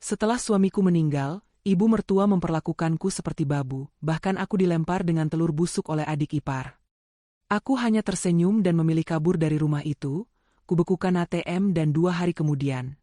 Setelah suamiku meninggal, ibu mertua memperlakukanku seperti babu, bahkan aku dilempar dengan telur busuk oleh adik ipar. Aku hanya tersenyum dan memilih kabur dari rumah itu, kubekukan ATM dan 2 hari kemudian.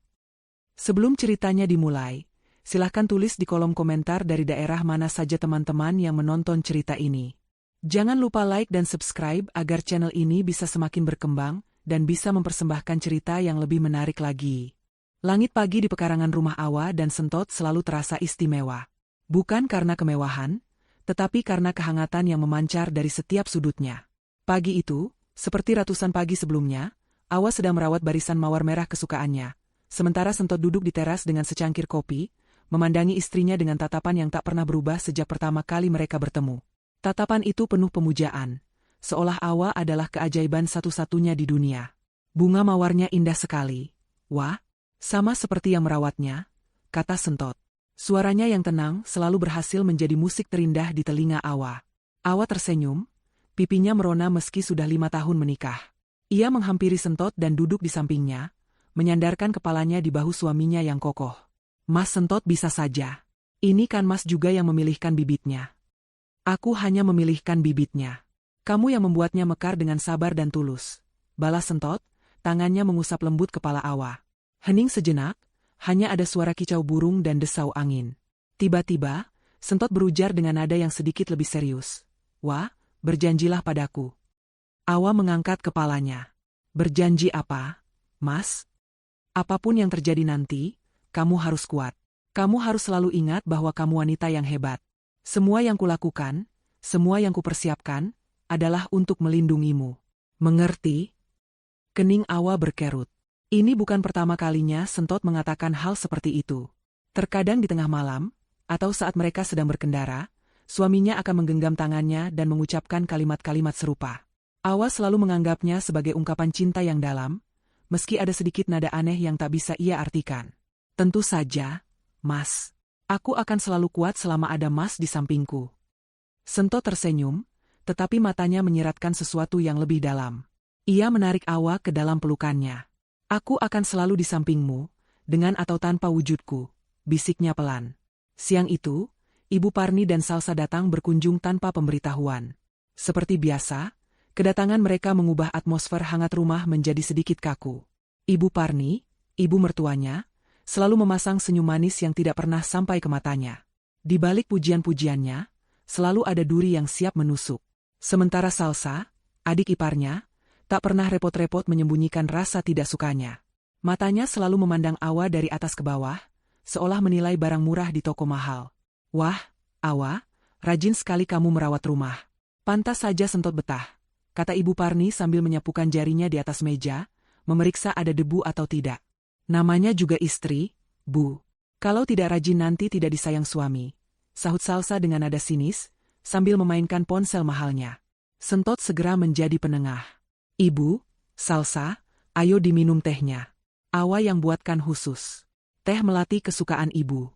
Sebelum ceritanya dimulai, silahkan tulis di kolom komentar dari daerah mana saja teman-teman yang menonton cerita ini. Jangan lupa like dan subscribe agar channel ini bisa semakin berkembang dan bisa mempersembahkan cerita yang lebih menarik lagi. Langit pagi di pekarangan rumah Awa dan Sentot selalu terasa istimewa. Bukan karena kemewahan, tetapi karena kehangatan yang memancar dari setiap sudutnya. Pagi itu, seperti ratusan pagi sebelumnya, Awa sedang merawat barisan mawar merah kesukaannya. Sementara Sentot duduk di teras dengan secangkir kopi, memandangi istrinya dengan tatapan yang tak pernah berubah sejak pertama kali mereka bertemu. Tatapan itu penuh pemujaan, seolah Awa adalah keajaiban satu-satunya di dunia. Bunga mawarnya indah sekali. Wah, sama seperti yang merawatnya, kata Sentot. Suaranya yang tenang selalu berhasil menjadi musik terindah di telinga Awa. Awa tersenyum, pipinya merona meski sudah 5 tahun menikah. Ia menghampiri Sentot dan duduk di sampingnya, menyandarkan kepalanya di bahu suaminya yang kokoh. Mas Sentot bisa saja. Ini kan Mas juga yang memilihkan bibitnya. Aku hanya memilihkan bibitnya. Kamu yang membuatnya mekar dengan sabar dan tulus. Balas Sentot, tangannya mengusap lembut kepala Awa. Hening sejenak, hanya ada suara kicau burung dan desau angin. Tiba-tiba, Sentot berujar dengan nada yang sedikit lebih serius. Wah, berjanjilah padaku. Awa mengangkat kepalanya. Berjanji apa, Mas? Apapun yang terjadi nanti, kamu harus kuat. Kamu harus selalu ingat bahwa kamu wanita yang hebat. Semua yang kulakukan, semua yang kupersiapkan, adalah untuk melindungimu. Mengerti? Kening Awa berkerut. Ini bukan pertama kalinya Sentot mengatakan hal seperti itu. Terkadang di tengah malam, atau saat mereka sedang berkendara, suaminya akan menggenggam tangannya dan mengucapkan kalimat-kalimat serupa. Awa selalu menganggapnya sebagai ungkapan cinta yang dalam, meski ada sedikit nada aneh yang tak bisa ia artikan. Tentu saja, Mas. Aku akan selalu kuat selama ada Mas di sampingku. Sentot tersenyum, tetapi matanya menyiratkan sesuatu yang lebih dalam. Ia menarik Awa ke dalam pelukannya. Aku akan selalu di sampingmu, dengan atau tanpa wujudku, bisiknya pelan. Siang itu, Ibu Parni dan Salsa datang berkunjung tanpa pemberitahuan. Seperti biasa, kedatangan mereka mengubah atmosfer hangat rumah menjadi sedikit kaku. Ibu Parni, ibu mertuanya, selalu memasang senyum manis yang tidak pernah sampai ke matanya. Di balik pujian-pujiannya, selalu ada duri yang siap menusuk. Sementara Salsa, adik iparnya, tak pernah repot-repot menyembunyikan rasa tidak sukanya. Matanya selalu memandang Awa dari atas ke bawah, seolah menilai barang murah di toko mahal. Wah, Awa, rajin sekali kamu merawat rumah. Pantas saja Sentot betah, kata Ibu Parni sambil menyapukan jarinya di atas meja, memeriksa ada debu atau tidak. Namanya juga istri, Bu. Kalau tidak rajin nanti tidak disayang suami, sahut Salsa dengan nada sinis, sambil memainkan ponsel mahalnya. Sentot segera menjadi penengah. Ibu, Salsa, ayo diminum tehnya. Awa yang buatkan khusus. Teh melati kesukaan ibu.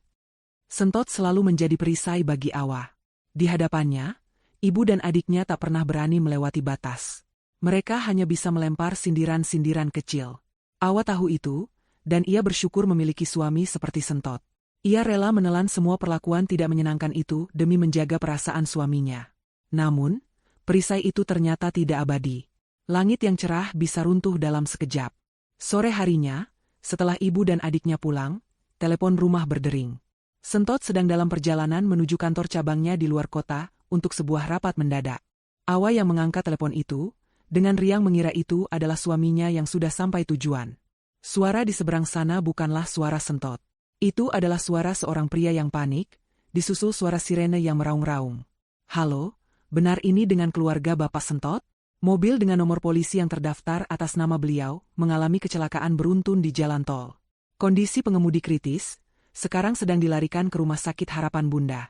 Sentot selalu menjadi perisai bagi Awa. Di hadapannya, ibu dan adiknya tak pernah berani melewati batas. Mereka hanya bisa melempar sindiran-sindiran kecil. Awa tahu itu, dan ia bersyukur memiliki suami seperti Sentot. Ia rela menelan semua perlakuan tidak menyenangkan itu demi menjaga perasaan suaminya. Namun, perisai itu ternyata tidak abadi. Langit yang cerah bisa runtuh dalam sekejap. Sore harinya, setelah ibu dan adiknya pulang, telepon rumah berdering. Sentot sedang dalam perjalanan menuju kantor cabangnya di luar kota untuk sebuah rapat mendadak. Awa yang mengangkat telepon itu, dengan riang mengira itu adalah suaminya yang sudah sampai tujuan. Suara di seberang sana bukanlah suara Sentot. Itu adalah suara seorang pria yang panik, disusul suara sirene yang meraung-raung. Halo, benar ini dengan keluarga Bapak Sentot? Mobil dengan nomor polisi yang terdaftar atas nama beliau mengalami kecelakaan beruntun di jalan tol. Kondisi pengemudi kritis, sekarang sedang dilarikan ke Rumah Sakit Harapan Bunda.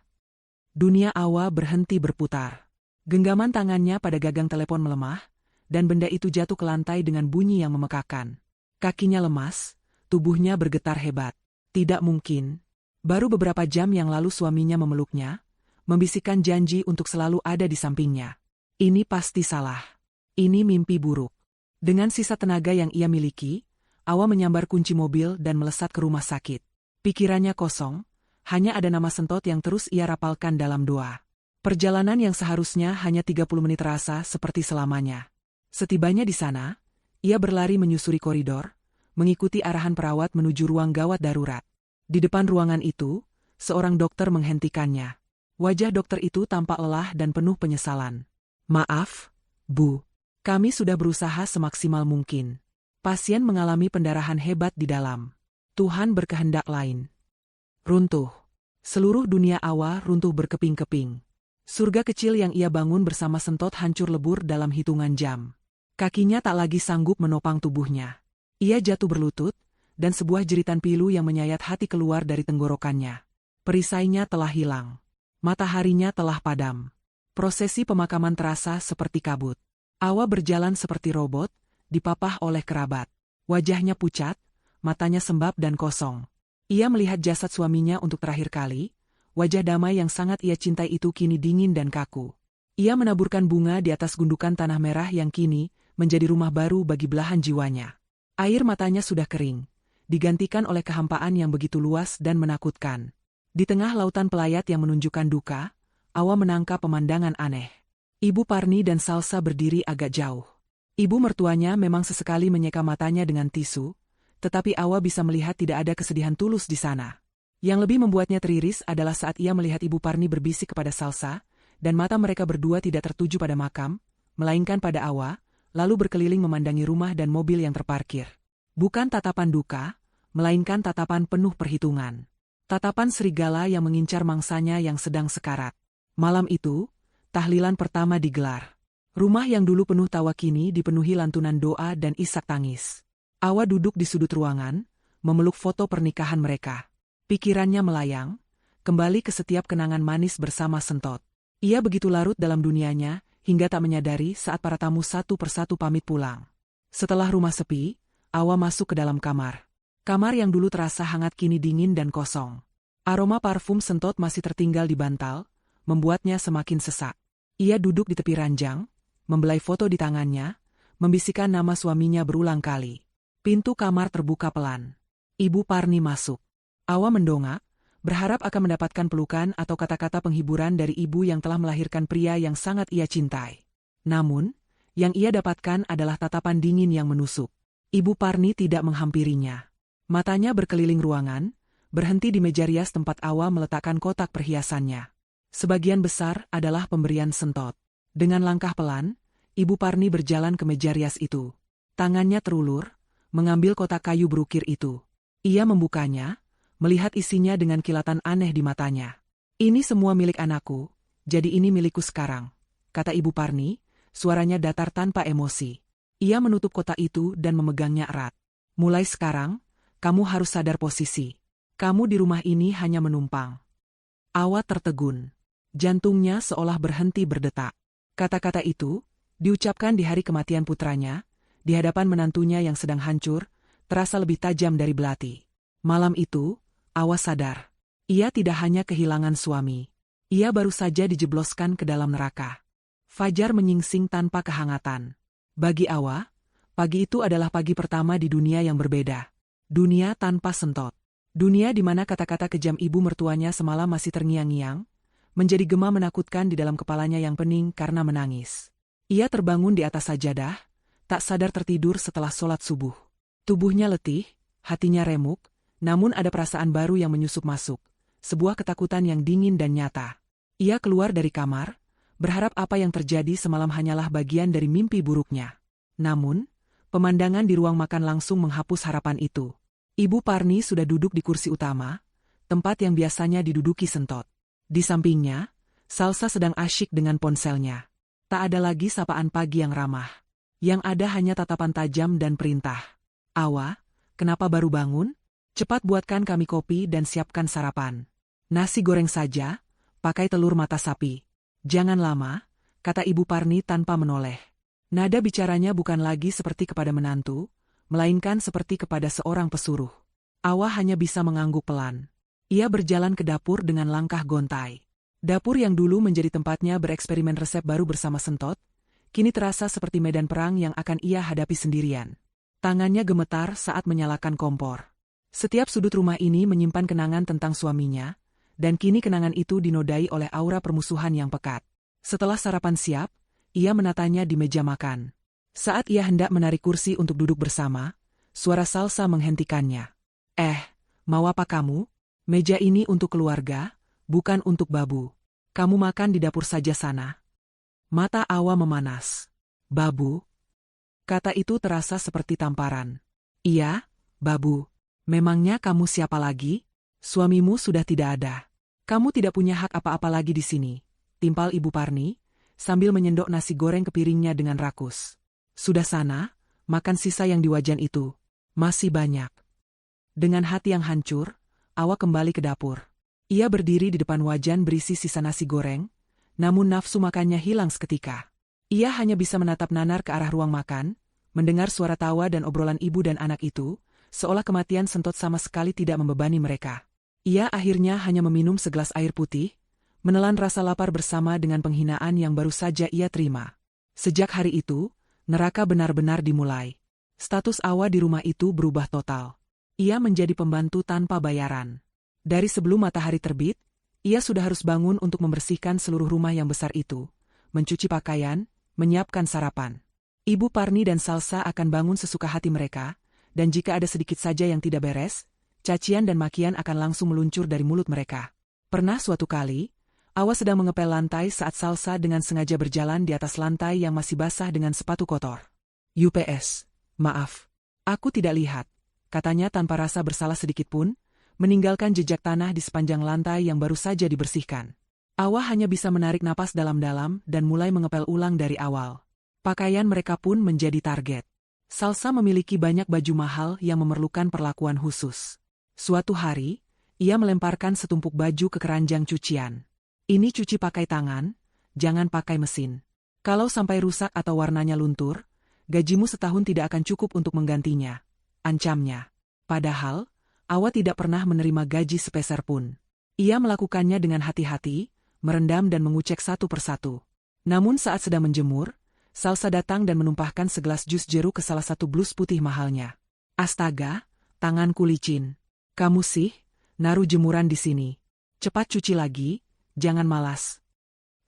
Dunia Awa berhenti berputar. Genggaman tangannya pada gagang telepon melemah, dan benda itu jatuh ke lantai dengan bunyi yang memekakan. Kakinya lemas, tubuhnya bergetar hebat. Tidak mungkin. Baru beberapa jam yang lalu suaminya memeluknya, membisikkan janji untuk selalu ada di sampingnya. Ini pasti salah. Ini mimpi buruk. Dengan sisa tenaga yang ia miliki, Awa menyambar kunci mobil dan melesat ke rumah sakit. Pikirannya kosong, hanya ada nama Sentot yang terus ia rapalkan dalam doa. Perjalanan yang seharusnya hanya 30 menit terasa seperti selamanya. Setibanya di sana, ia berlari menyusuri koridor, mengikuti arahan perawat menuju ruang gawat darurat. Di depan ruangan itu, seorang dokter menghentikannya. Wajah dokter itu tampak lelah dan penuh penyesalan. "Maaf, Bu. Kami sudah berusaha semaksimal mungkin. Pasien mengalami pendarahan hebat di dalam. Tuhan berkehendak lain." Runtuh. Seluruh dunia Awa runtuh berkeping-keping. Surga kecil yang ia bangun bersama Sentot hancur lebur dalam hitungan jam. Kakinya tak lagi sanggup menopang tubuhnya. Ia jatuh berlutut, dan sebuah jeritan pilu yang menyayat hati keluar dari tenggorokannya. Perisainya telah hilang. Mataharinya telah padam. Prosesi pemakaman terasa seperti kabut. Awa berjalan seperti robot, dipapah oleh kerabat. Wajahnya pucat, matanya sembab dan kosong. Ia melihat jasad suaminya untuk terakhir kali, wajah damai yang sangat ia cintai itu kini dingin dan kaku. Ia menaburkan bunga di atas gundukan tanah merah yang kini menjadi rumah baru bagi belahan jiwanya. Air matanya sudah kering, digantikan oleh kehampaan yang begitu luas dan menakutkan. Di tengah lautan pelayat yang menunjukkan duka, Awa menangkap pemandangan aneh. Ibu Parni dan Salsa berdiri agak jauh. Ibu mertuanya memang sesekali menyeka matanya dengan tisu, tetapi Awa bisa melihat tidak ada kesedihan tulus di sana. Yang lebih membuatnya teriris adalah saat ia melihat Ibu Parni berbisik kepada Salsa, dan mata mereka berdua tidak tertuju pada makam, melainkan pada Awa, lalu berkeliling memandangi rumah dan mobil yang terparkir. Bukan tatapan duka, melainkan tatapan penuh perhitungan. Tatapan serigala yang mengincar mangsanya yang sedang sekarat. Malam itu, tahlilan pertama digelar. Rumah yang dulu penuh tawa kini dipenuhi lantunan doa dan isak tangis. Awa duduk di sudut ruangan, memeluk foto pernikahan mereka. Pikirannya melayang, kembali ke setiap kenangan manis bersama Sentot. Ia begitu larut dalam dunianya, hingga tak menyadari saat para tamu satu persatu pamit pulang. Setelah rumah sepi, Awa masuk ke dalam kamar. Kamar yang dulu terasa hangat kini dingin dan kosong. Aroma parfum Sentot masih tertinggal di bantal, membuatnya semakin sesak. Ia duduk di tepi ranjang, membelai foto di tangannya, membisikkan nama suaminya berulang kali. Pintu kamar terbuka pelan. Ibu Parni masuk. Awa mendongak, berharap akan mendapatkan pelukan atau kata-kata penghiburan dari ibu yang telah melahirkan pria yang sangat ia cintai. Namun, yang ia dapatkan adalah tatapan dingin yang menusuk. Ibu Parni tidak menghampirinya. Matanya berkeliling ruangan, berhenti di meja rias tempat Awa meletakkan kotak perhiasannya. Sebagian besar adalah pemberian Sentot. Dengan langkah pelan, Ibu Parni berjalan ke meja rias itu. Tangannya terulur, mengambil kotak kayu berukir itu. Ia membukanya, melihat isinya dengan kilatan aneh di matanya. "Ini semua milik anakku, jadi ini milikku sekarang," kata Ibu Parni, suaranya datar tanpa emosi. Ia menutup kotak itu dan memegangnya erat. "Mulai sekarang, kamu harus sadar posisi. Kamu di rumah ini hanya menumpang." Awa tertegun. Jantungnya seolah berhenti berdetak. Kata-kata itu, diucapkan di hari kematian putranya, di hadapan menantunya yang sedang hancur, terasa lebih tajam dari belati. Malam itu, Awa sadar. Ia tidak hanya kehilangan suami. Ia baru saja dijebloskan ke dalam neraka. Fajar menyingsing tanpa kehangatan. Bagi Awa, pagi itu adalah pagi pertama di dunia yang berbeda. Dunia tanpa Sentot. Dunia di mana kata-kata kejam ibu mertuanya semalam masih terngiang-ngiang, menjadi gema menakutkan di dalam kepalanya yang pening karena menangis. Ia terbangun di atas sajadah, tak sadar tertidur setelah sholat subuh. Tubuhnya letih, hatinya remuk, namun ada perasaan baru yang menyusup masuk, sebuah ketakutan yang dingin dan nyata. Ia keluar dari kamar, berharap apa yang terjadi semalam hanyalah bagian dari mimpi buruknya. Namun, pemandangan di ruang makan langsung menghapus harapan itu. Ibu Parni sudah duduk di kursi utama, tempat yang biasanya diduduki Sentot. Di sampingnya, Salsa sedang asyik dengan ponselnya. Tak ada lagi sapaan pagi yang ramah. Yang ada hanya tatapan tajam dan perintah. "Awa, kenapa baru bangun? Cepat buatkan kami kopi dan siapkan sarapan. Nasi goreng saja, pakai telur mata sapi. Jangan lama," kata Ibu Parni tanpa menoleh. Nada bicaranya bukan lagi seperti kepada menantu, melainkan seperti kepada seorang pesuruh. Awa hanya bisa mengangguk pelan. Ia berjalan ke dapur dengan langkah gontai. Dapur yang dulu menjadi tempatnya bereksperimen resep baru bersama Sentot, kini terasa seperti medan perang yang akan ia hadapi sendirian. Tangannya gemetar saat menyalakan kompor. Setiap sudut rumah ini menyimpan kenangan tentang suaminya, dan kini kenangan itu dinodai oleh aura permusuhan yang pekat. Setelah sarapan siap, ia menatanya di meja makan. Saat ia hendak menarik kursi untuk duduk bersama, suara Salsa menghentikannya. Mau apa kamu? Meja ini untuk keluarga, bukan untuk Babu. Kamu makan di dapur saja sana. Mata Awa memanas. Babu? Kata itu terasa seperti tamparan. Iya, Babu. Memangnya kamu siapa lagi? Suamimu sudah tidak ada. Kamu tidak punya hak apa-apa lagi di sini, timpal Ibu Parni, sambil menyendok nasi goreng ke piringnya dengan rakus. Sudah sana, makan sisa yang di wajan itu. Masih banyak. Dengan hati yang hancur, Awa kembali ke dapur. Ia berdiri di depan wajan berisi sisa nasi goreng, namun nafsu makannya hilang seketika. Ia hanya bisa menatap nanar ke arah ruang makan, mendengar suara tawa dan obrolan ibu dan anak itu, seolah kematian Sentot sama sekali tidak membebani mereka. Ia akhirnya hanya meminum segelas air putih, menelan rasa lapar bersama dengan penghinaan yang baru saja ia terima. Sejak hari itu, neraka benar-benar dimulai. Status Awa di rumah itu berubah total. Ia menjadi pembantu tanpa bayaran. Dari sebelum matahari terbit, ia sudah harus bangun untuk membersihkan seluruh rumah yang besar itu, mencuci pakaian, menyiapkan sarapan. Ibu Parni dan Salsa akan bangun sesuka hati mereka, dan jika ada sedikit saja yang tidak beres, cacian dan makian akan langsung meluncur dari mulut mereka. Pernah suatu kali, Awa sedang mengepel lantai saat Salsa dengan sengaja berjalan di atas lantai yang masih basah dengan sepatu kotor. "UPS, maaf, aku tidak lihat," katanya tanpa rasa bersalah sedikit pun, meninggalkan jejak tanah di sepanjang lantai yang baru saja dibersihkan. Awa hanya bisa menarik napas dalam-dalam dan mulai mengepel ulang dari awal. Pakaian mereka pun menjadi target. Salsa memiliki banyak baju mahal yang memerlukan perlakuan khusus. Suatu hari, ia melemparkan setumpuk baju ke keranjang cucian. "Ini cuci pakai tangan, jangan pakai mesin. Kalau sampai rusak atau warnanya luntur, gajimu setahun tidak akan cukup untuk menggantinya," ancamnya. Padahal, Awa tidak pernah menerima gaji sepeser pun. Ia melakukannya dengan hati-hati, merendam dan mengucek satu persatu. Namun saat sedang menjemur, Salsa datang dan menumpahkan segelas jus jeruk ke salah satu blus putih mahalnya. "Astaga, tanganku licin. Kamu sih, naruh jemuran di sini. Cepat cuci lagi, jangan malas."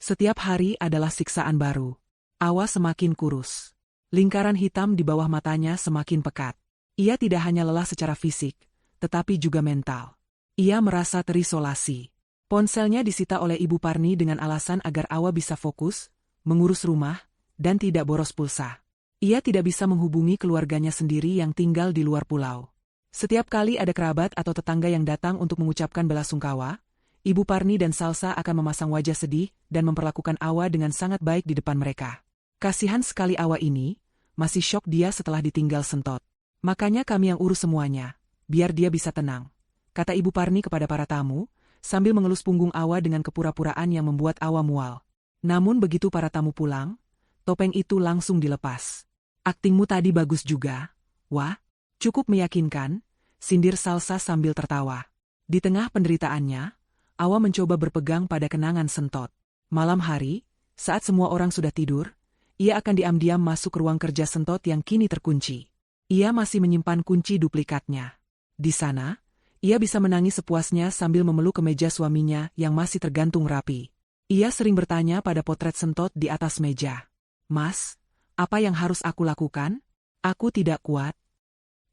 Setiap hari adalah siksaan baru. Awa semakin kurus. Lingkaran hitam di bawah matanya semakin pekat. Ia tidak hanya lelah secara fisik, tetapi juga mental. Ia merasa terisolasi. Ponselnya disita oleh Ibu Parni dengan alasan agar Awa bisa fokus, mengurus rumah, dan tidak boros pulsa. Ia tidak bisa menghubungi keluarganya sendiri yang tinggal di luar pulau. Setiap kali ada kerabat atau tetangga yang datang untuk mengucapkan belasungkawa, Ibu Parni dan Salsa akan memasang wajah sedih dan memperlakukan Awa dengan sangat baik di depan mereka. Kasihan sekali Awa ini, masih syok dia setelah ditinggal Sentot. "Makanya kami yang urus semuanya, biar dia bisa tenang," kata Ibu Parni kepada para tamu, sambil mengelus punggung Awa dengan kepura-puraan yang membuat Awa mual. Namun begitu para tamu pulang, topeng itu langsung dilepas. "Aktingmu tadi bagus juga. Wah, cukup meyakinkan," sindir Salsa sambil tertawa. Di tengah penderitaannya, Awa mencoba berpegang pada kenangan Sentot. Malam hari, saat semua orang sudah tidur, ia akan diam-diam masuk ke ruang kerja Sentot yang kini terkunci. Ia masih menyimpan kunci duplikatnya. Di sana, ia bisa menangis sepuasnya sambil memeluk kemeja suaminya yang masih tergantung rapi. Ia sering bertanya pada potret Sentot di atas meja. "Mas, apa yang harus aku lakukan? Aku tidak kuat."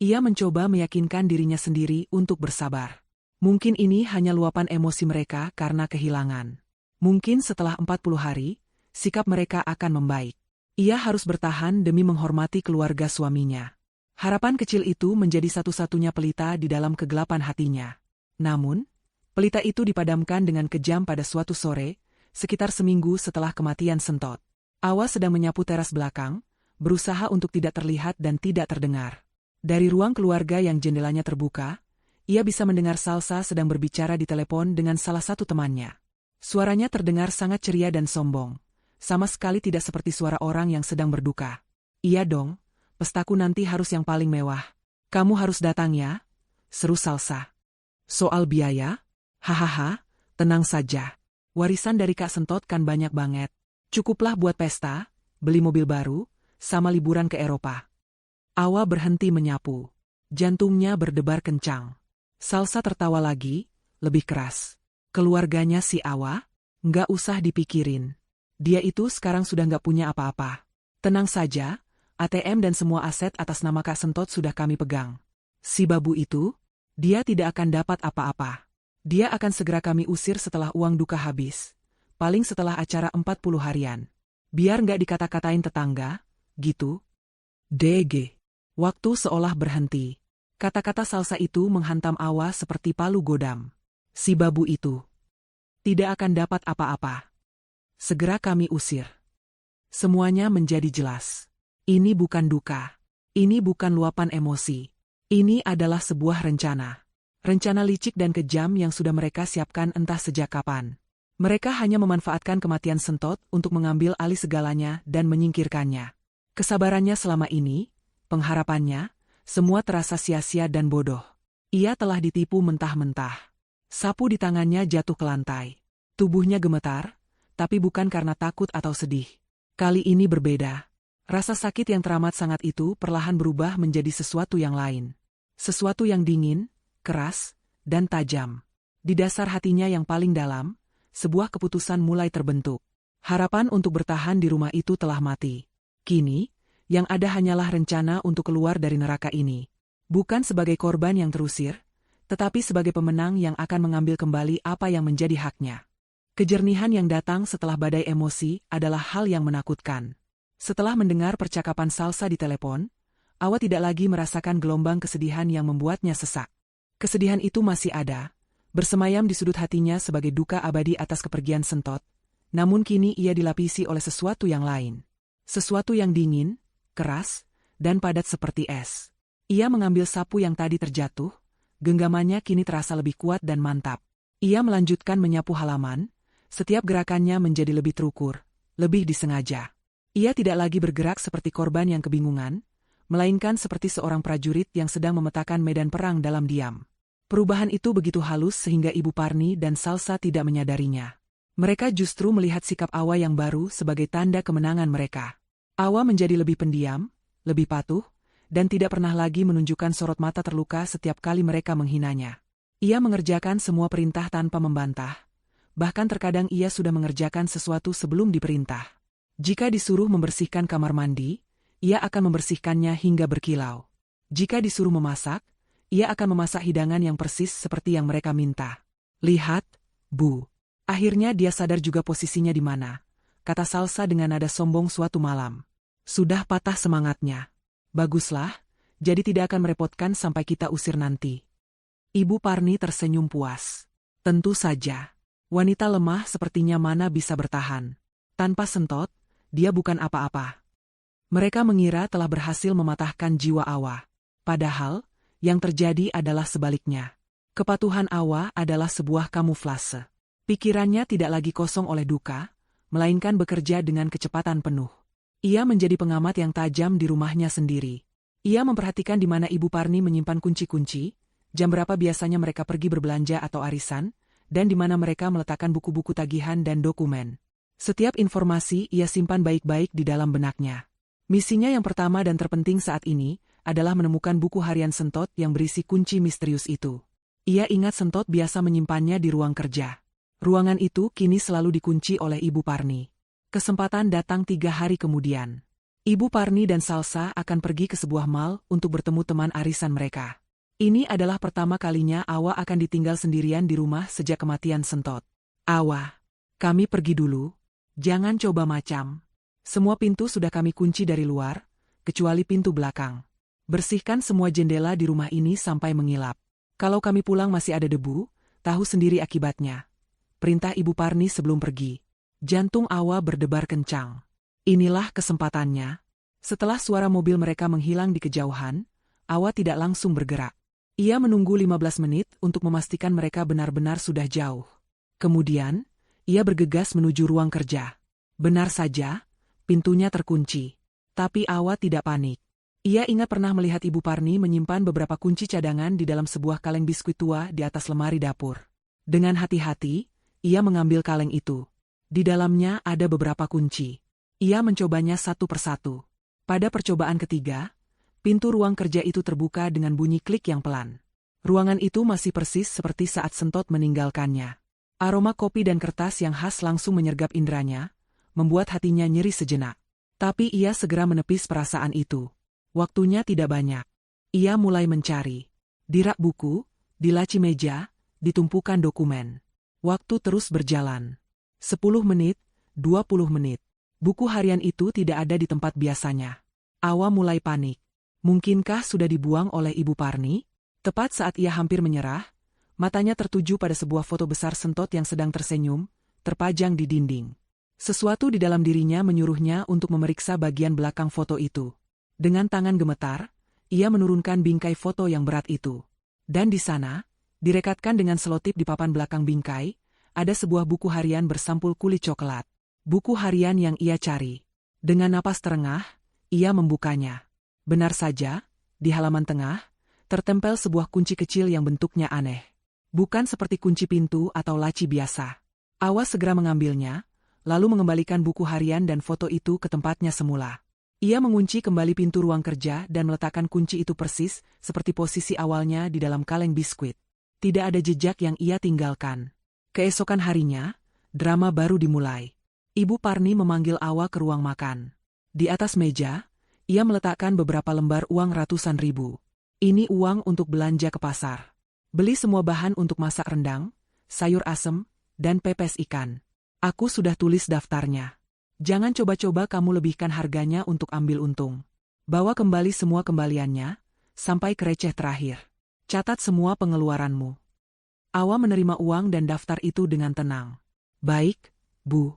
Ia mencoba meyakinkan dirinya sendiri untuk bersabar. Mungkin ini hanya luapan emosi mereka karena kehilangan. Mungkin setelah 40 hari, sikap mereka akan membaik. Ia harus bertahan demi menghormati keluarga suaminya. Harapan kecil itu menjadi satu-satunya pelita di dalam kegelapan hatinya. Namun, pelita itu dipadamkan dengan kejam pada suatu sore, sekitar seminggu setelah kematian Sentot. Awa sedang menyapu teras belakang, berusaha untuk tidak terlihat dan tidak terdengar. Dari ruang keluarga yang jendelanya terbuka, ia bisa mendengar Salsa sedang berbicara di telepon dengan salah satu temannya. Suaranya terdengar sangat ceria dan sombong, sama sekali tidak seperti suara orang yang sedang berduka. "Iya dong, pestaku nanti harus yang paling mewah. Kamu harus datang ya," seru Salsa. "Soal biaya? Hahaha, tenang saja. Warisan dari Kak Sentot kan banyak banget. Cukuplah buat pesta, beli mobil baru, sama liburan ke Eropa." Awa berhenti menyapu. Jantungnya berdebar kencang. Salsa tertawa lagi, lebih keras. Keluarganya si Awa? Nggak usah dipikirin. Dia itu sekarang sudah nggak punya apa-apa. Tenang saja, ATM dan semua aset atas nama Kak Sentot sudah kami pegang. Si babu itu, dia tidak akan dapat apa-apa. Dia akan segera kami usir setelah uang duka habis. Paling setelah acara 40 harian. Biar nggak dikata-katain tetangga, gitu. DG. Waktu seolah berhenti. Kata-kata Salsa itu menghantam Awa seperti palu godam. Si babu itu tidak akan dapat apa-apa. Segera kami usir. Semuanya menjadi jelas. Ini bukan duka. Ini bukan luapan emosi. Ini adalah sebuah rencana. Rencana licik dan kejam yang sudah mereka siapkan entah sejak kapan. Mereka hanya memanfaatkan kematian Sentot untuk mengambil alih segalanya dan menyingkirkannya. Kesabarannya selama ini, pengharapannya, semua terasa sia-sia dan bodoh. Ia telah ditipu mentah-mentah. Sapu di tangannya jatuh ke lantai. Tubuhnya gemetar, tapi bukan karena takut atau sedih. Kali ini berbeda. Rasa sakit yang teramat sangat itu perlahan berubah menjadi sesuatu yang lain. Sesuatu yang dingin, keras, dan tajam. Di dasar hatinya yang paling dalam, sebuah keputusan mulai terbentuk. Harapan untuk bertahan di rumah itu telah mati. Kini, yang ada hanyalah rencana untuk keluar dari neraka ini. Bukan sebagai korban yang terusir, tetapi sebagai pemenang yang akan mengambil kembali apa yang menjadi haknya. Kejernihan yang datang setelah badai emosi adalah hal yang menakutkan. Setelah mendengar percakapan Salsa di telepon, Awa tidak lagi merasakan gelombang kesedihan yang membuatnya sesak. Kesedihan itu masih ada, bersemayam di sudut hatinya sebagai duka abadi atas kepergian Sentot, namun kini ia dilapisi oleh sesuatu yang lain. Sesuatu yang dingin, keras, dan padat seperti es. Ia mengambil sapu yang tadi terjatuh, genggamannya kini terasa lebih kuat dan mantap. Ia melanjutkan menyapu halaman, setiap gerakannya menjadi lebih terukur, lebih disengaja. Ia tidak lagi bergerak seperti korban yang kebingungan, melainkan seperti seorang prajurit yang sedang memetakan medan perang dalam diam. Perubahan itu begitu halus sehingga Ibu Parni dan Salsa tidak menyadarinya. Mereka justru melihat sikap Awa yang baru sebagai tanda kemenangan mereka. Awa menjadi lebih pendiam, lebih patuh, dan tidak pernah lagi menunjukkan sorot mata terluka setiap kali mereka menghinanya. Ia mengerjakan semua perintah tanpa membantah. Bahkan terkadang ia sudah mengerjakan sesuatu sebelum diperintah. Jika disuruh membersihkan kamar mandi, ia akan membersihkannya hingga berkilau. Jika disuruh memasak, ia akan memasak hidangan yang persis seperti yang mereka minta. "Lihat, Bu." Akhirnya dia sadar juga posisinya di mana, kata Salsa dengan nada sombong suatu malam. "Sudah patah semangatnya. Baguslah, jadi tidak akan merepotkan sampai kita usir nanti." Ibu Parni tersenyum puas. Tentu saja. Wanita lemah sepertinya mana bisa bertahan. Tanpa Sentot, dia bukan apa-apa. Mereka mengira telah berhasil mematahkan jiwa Awa. Padahal, yang terjadi adalah sebaliknya. Kepatuhan Awa adalah sebuah kamuflase. Pikirannya tidak lagi kosong oleh duka, melainkan bekerja dengan kecepatan penuh. Ia menjadi pengamat yang tajam di rumahnya sendiri. Ia memperhatikan di mana Ibu Parni menyimpan kunci-kunci, jam berapa biasanya mereka pergi berbelanja atau arisan, dan di mana mereka meletakkan buku-buku tagihan dan dokumen. Setiap informasi ia simpan baik-baik di dalam benaknya. Misinya yang pertama dan terpenting saat ini adalah menemukan buku harian Sentot yang berisi kunci misterius itu. Ia ingat Sentot biasa menyimpannya di ruang kerja. Ruangan itu kini selalu dikunci oleh Ibu Parni. Kesempatan datang 3 hari kemudian. Ibu Parni dan Salsa akan pergi ke sebuah mal untuk bertemu teman arisan mereka. Ini adalah pertama kalinya Awa akan ditinggal sendirian di rumah sejak kematian Sentot. "Awa, kami pergi dulu. Jangan coba macam. Semua pintu sudah kami kunci dari luar, kecuali pintu belakang. Bersihkan semua jendela di rumah ini sampai mengilap. Kalau kami pulang masih ada debu, tahu sendiri akibatnya." Perintah Ibu Parni sebelum pergi. Jantung Awa berdebar kencang. Inilah kesempatannya. Setelah suara mobil mereka menghilang di kejauhan, Awa tidak langsung bergerak. Ia menunggu 15 menit untuk memastikan mereka benar-benar sudah jauh. Kemudian, ia bergegas menuju ruang kerja. Benar saja, pintunya terkunci. Tapi Awa tidak panik. Ia ingat pernah melihat Ibu Parni menyimpan beberapa kunci cadangan di dalam sebuah kaleng biskuit tua di atas lemari dapur. Dengan hati-hati, ia mengambil kaleng itu. Di dalamnya ada beberapa kunci. Ia mencobanya satu persatu. Pada percobaan ketiga, pintu ruang kerja itu terbuka dengan bunyi klik yang pelan. Ruangan itu masih persis seperti saat Sentot meninggalkannya. Aroma kopi dan kertas yang khas langsung menyergap indranya, membuat hatinya nyeri sejenak. Tapi ia segera menepis perasaan itu. Waktunya tidak banyak. Ia mulai mencari. Di rak buku, di laci meja, di tumpukan dokumen. Waktu terus berjalan. 10 menit, 20 menit. Buku harian itu tidak ada di tempat biasanya. Awa mulai panik. Mungkinkah sudah dibuang oleh Ibu Parni? Tepat saat ia hampir menyerah, matanya tertuju pada sebuah foto besar Sentot yang sedang tersenyum, terpajang di dinding. Sesuatu di dalam dirinya menyuruhnya untuk memeriksa bagian belakang foto itu. Dengan tangan gemetar, ia menurunkan bingkai foto yang berat itu. Dan di sana, direkatkan dengan selotip di papan belakang bingkai, ada sebuah buku harian bersampul kulit coklat. Buku harian yang ia cari. Dengan napas terengah, ia membukanya. Benar saja, di halaman tengah, tertempel sebuah kunci kecil yang bentuknya aneh. Bukan seperti kunci pintu atau laci biasa. Awa segera mengambilnya, lalu mengembalikan buku harian dan foto itu ke tempatnya semula. Ia mengunci kembali pintu ruang kerja dan meletakkan kunci itu persis seperti posisi awalnya di dalam kaleng biskuit. Tidak ada jejak yang ia tinggalkan. Keesokan harinya, drama baru dimulai. Ibu Parni memanggil Awa ke ruang makan. Di atas meja, ia meletakkan beberapa lembar uang ratusan ribu. Ini uang untuk belanja ke pasar. Beli semua bahan untuk masak rendang, sayur asem, dan pepes ikan. Aku sudah tulis daftarnya. Jangan coba-coba kamu lebihkan harganya untuk ambil untung. Bawa kembali semua kembaliannya, sampai ke receh terakhir. Catat semua pengeluaranmu. Awa menerima uang dan daftar itu dengan tenang. Baik, Bu.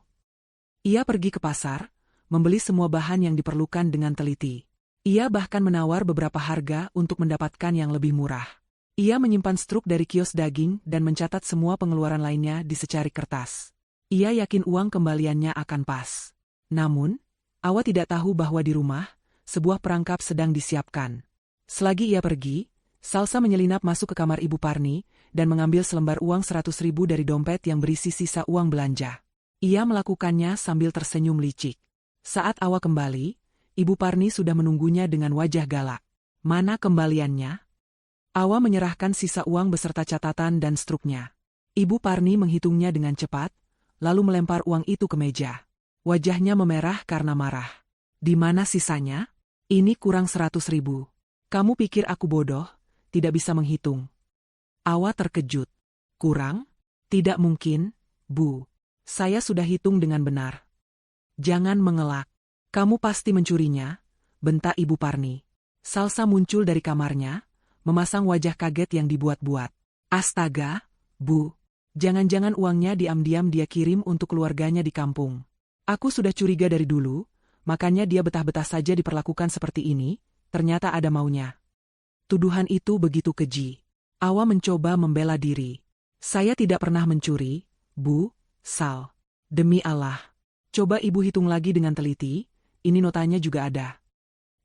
Ia pergi ke pasar, membeli semua bahan yang diperlukan dengan teliti. Ia bahkan menawar beberapa harga untuk mendapatkan yang lebih murah. Ia menyimpan struk dari kios daging dan mencatat semua pengeluaran lainnya di secarik kertas. Ia yakin uang kembaliannya akan pas. Namun, Awa tidak tahu bahwa di rumah, sebuah perangkap sedang disiapkan. Selagi ia pergi, Salsa menyelinap masuk ke kamar Ibu Parni dan mengambil selembar uang 100 ribu dari dompet yang berisi sisa uang belanja. Ia melakukannya sambil tersenyum licik. Saat Awa kembali, Ibu Parni sudah menunggunya dengan wajah galak. Mana kembaliannya? Awa menyerahkan sisa uang beserta catatan dan struknya. Ibu Parni menghitungnya dengan cepat, lalu melempar uang itu ke meja. Wajahnya memerah karena marah. Di mana sisanya? Ini kurang 100 ribu. Kamu pikir aku bodoh, tidak bisa menghitung? Awa terkejut. Kurang? Tidak mungkin, Bu. Saya sudah hitung dengan benar. Jangan mengelak. Kamu pasti mencurinya, bentak Ibu Parni. Salsa muncul dari kamarnya, memasang wajah kaget yang dibuat-buat. Astaga, Bu. Jangan-jangan uangnya diam-diam dia kirim untuk keluarganya di kampung. Aku sudah curiga dari dulu, makanya dia betah-betah saja diperlakukan seperti ini, ternyata ada maunya. Tuduhan itu begitu keji. Awa mencoba membela diri. Saya tidak pernah mencuri, Bu, Sal. Demi Allah. Coba Ibu hitung lagi dengan teliti, ini notanya juga ada.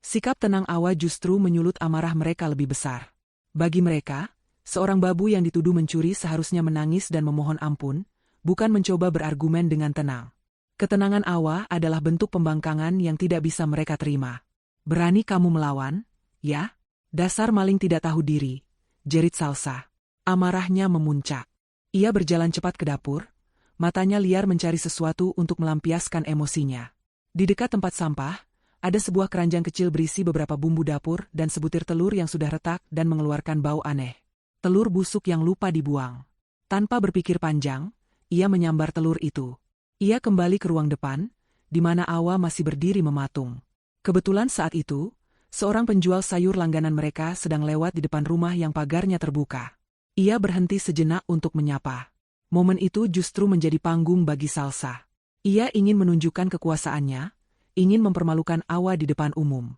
Sikap tenang Awa justru menyulut amarah mereka lebih besar. Bagi mereka, seorang babu yang dituduh mencuri seharusnya menangis dan memohon ampun, bukan mencoba berargumen dengan tenang. Ketenangan Awa adalah bentuk pembangkangan yang tidak bisa mereka terima. Berani kamu melawan? Ya? Dasar maling tidak tahu diri, jerit Salsa. Amarahnya memuncak. Ia berjalan cepat ke dapur, matanya liar mencari sesuatu untuk melampiaskan emosinya. Di dekat tempat sampah, ada sebuah keranjang kecil berisi beberapa bumbu dapur dan sebutir telur yang sudah retak dan mengeluarkan bau aneh. Telur busuk yang lupa dibuang. Tanpa berpikir panjang, ia menyambar telur itu. Ia kembali ke ruang depan, di mana Awa masih berdiri mematung. Kebetulan saat itu, seorang penjual sayur langganan mereka sedang lewat di depan rumah yang pagarnya terbuka. Ia berhenti sejenak untuk menyapa. Momen itu justru menjadi panggung bagi Salsa. Ia ingin menunjukkan kekuasaannya, ingin mempermalukan Awa di depan umum.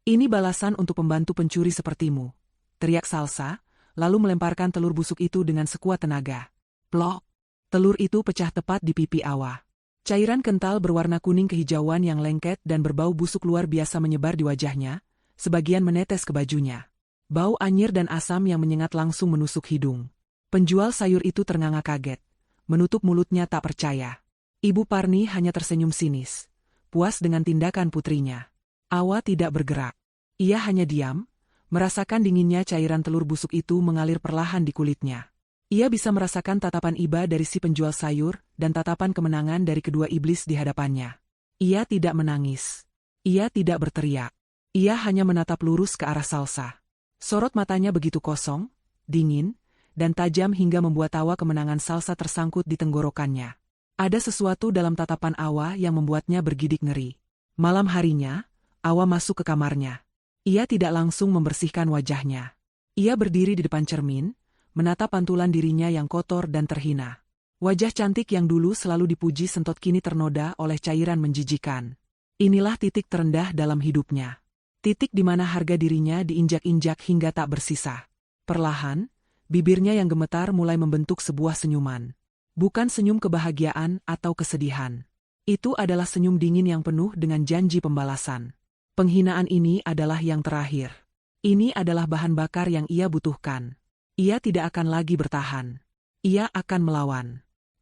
Ini balasan untuk pembantu pencuri sepertimu, teriak Salsa, lalu melemparkan telur busuk itu dengan sekuat tenaga. Plok! Telur itu pecah tepat di pipi Awa. Cairan kental berwarna kuning kehijauan yang lengket dan berbau busuk luar biasa menyebar di wajahnya, sebagian menetes ke bajunya. Bau anyir dan asam yang menyengat langsung menusuk hidung. Penjual sayur itu ternganga kaget, menutup mulutnya tak percaya. Ibu Parni hanya tersenyum sinis, puas dengan tindakan putrinya. Awa tidak bergerak. Ia hanya diam, Merasakan dinginnya cairan telur busuk itu mengalir perlahan di kulitnya. Ia bisa merasakan tatapan iba dari si penjual sayur dan tatapan kemenangan dari kedua iblis di hadapannya. Ia tidak menangis. Ia tidak berteriak. Ia hanya menatap lurus ke arah Salsa. Sorot matanya begitu kosong, dingin, dan tajam hingga membuat tawa kemenangan Salsa tersangkut di tenggorokannya. Ada sesuatu dalam tatapan Awa yang membuatnya bergidik ngeri. Malam harinya, Awa masuk ke kamarnya. Ia tidak langsung membersihkan wajahnya. Ia berdiri di depan cermin, menatap pantulan dirinya yang kotor dan terhina. Wajah cantik yang dulu selalu dipuji sentot kini ternoda oleh cairan menjijikan. Inilah titik terendah dalam hidupnya. Titik di mana harga dirinya diinjak-injak hingga tak bersisa. Perlahan, bibirnya yang gemetar mulai membentuk sebuah senyuman. Bukan senyum kebahagiaan atau kesedihan. Itu adalah senyum dingin yang penuh dengan janji pembalasan. Penghinaan ini adalah yang terakhir. Ini adalah bahan bakar yang ia butuhkan. Ia tidak akan lagi bertahan. Ia akan melawan.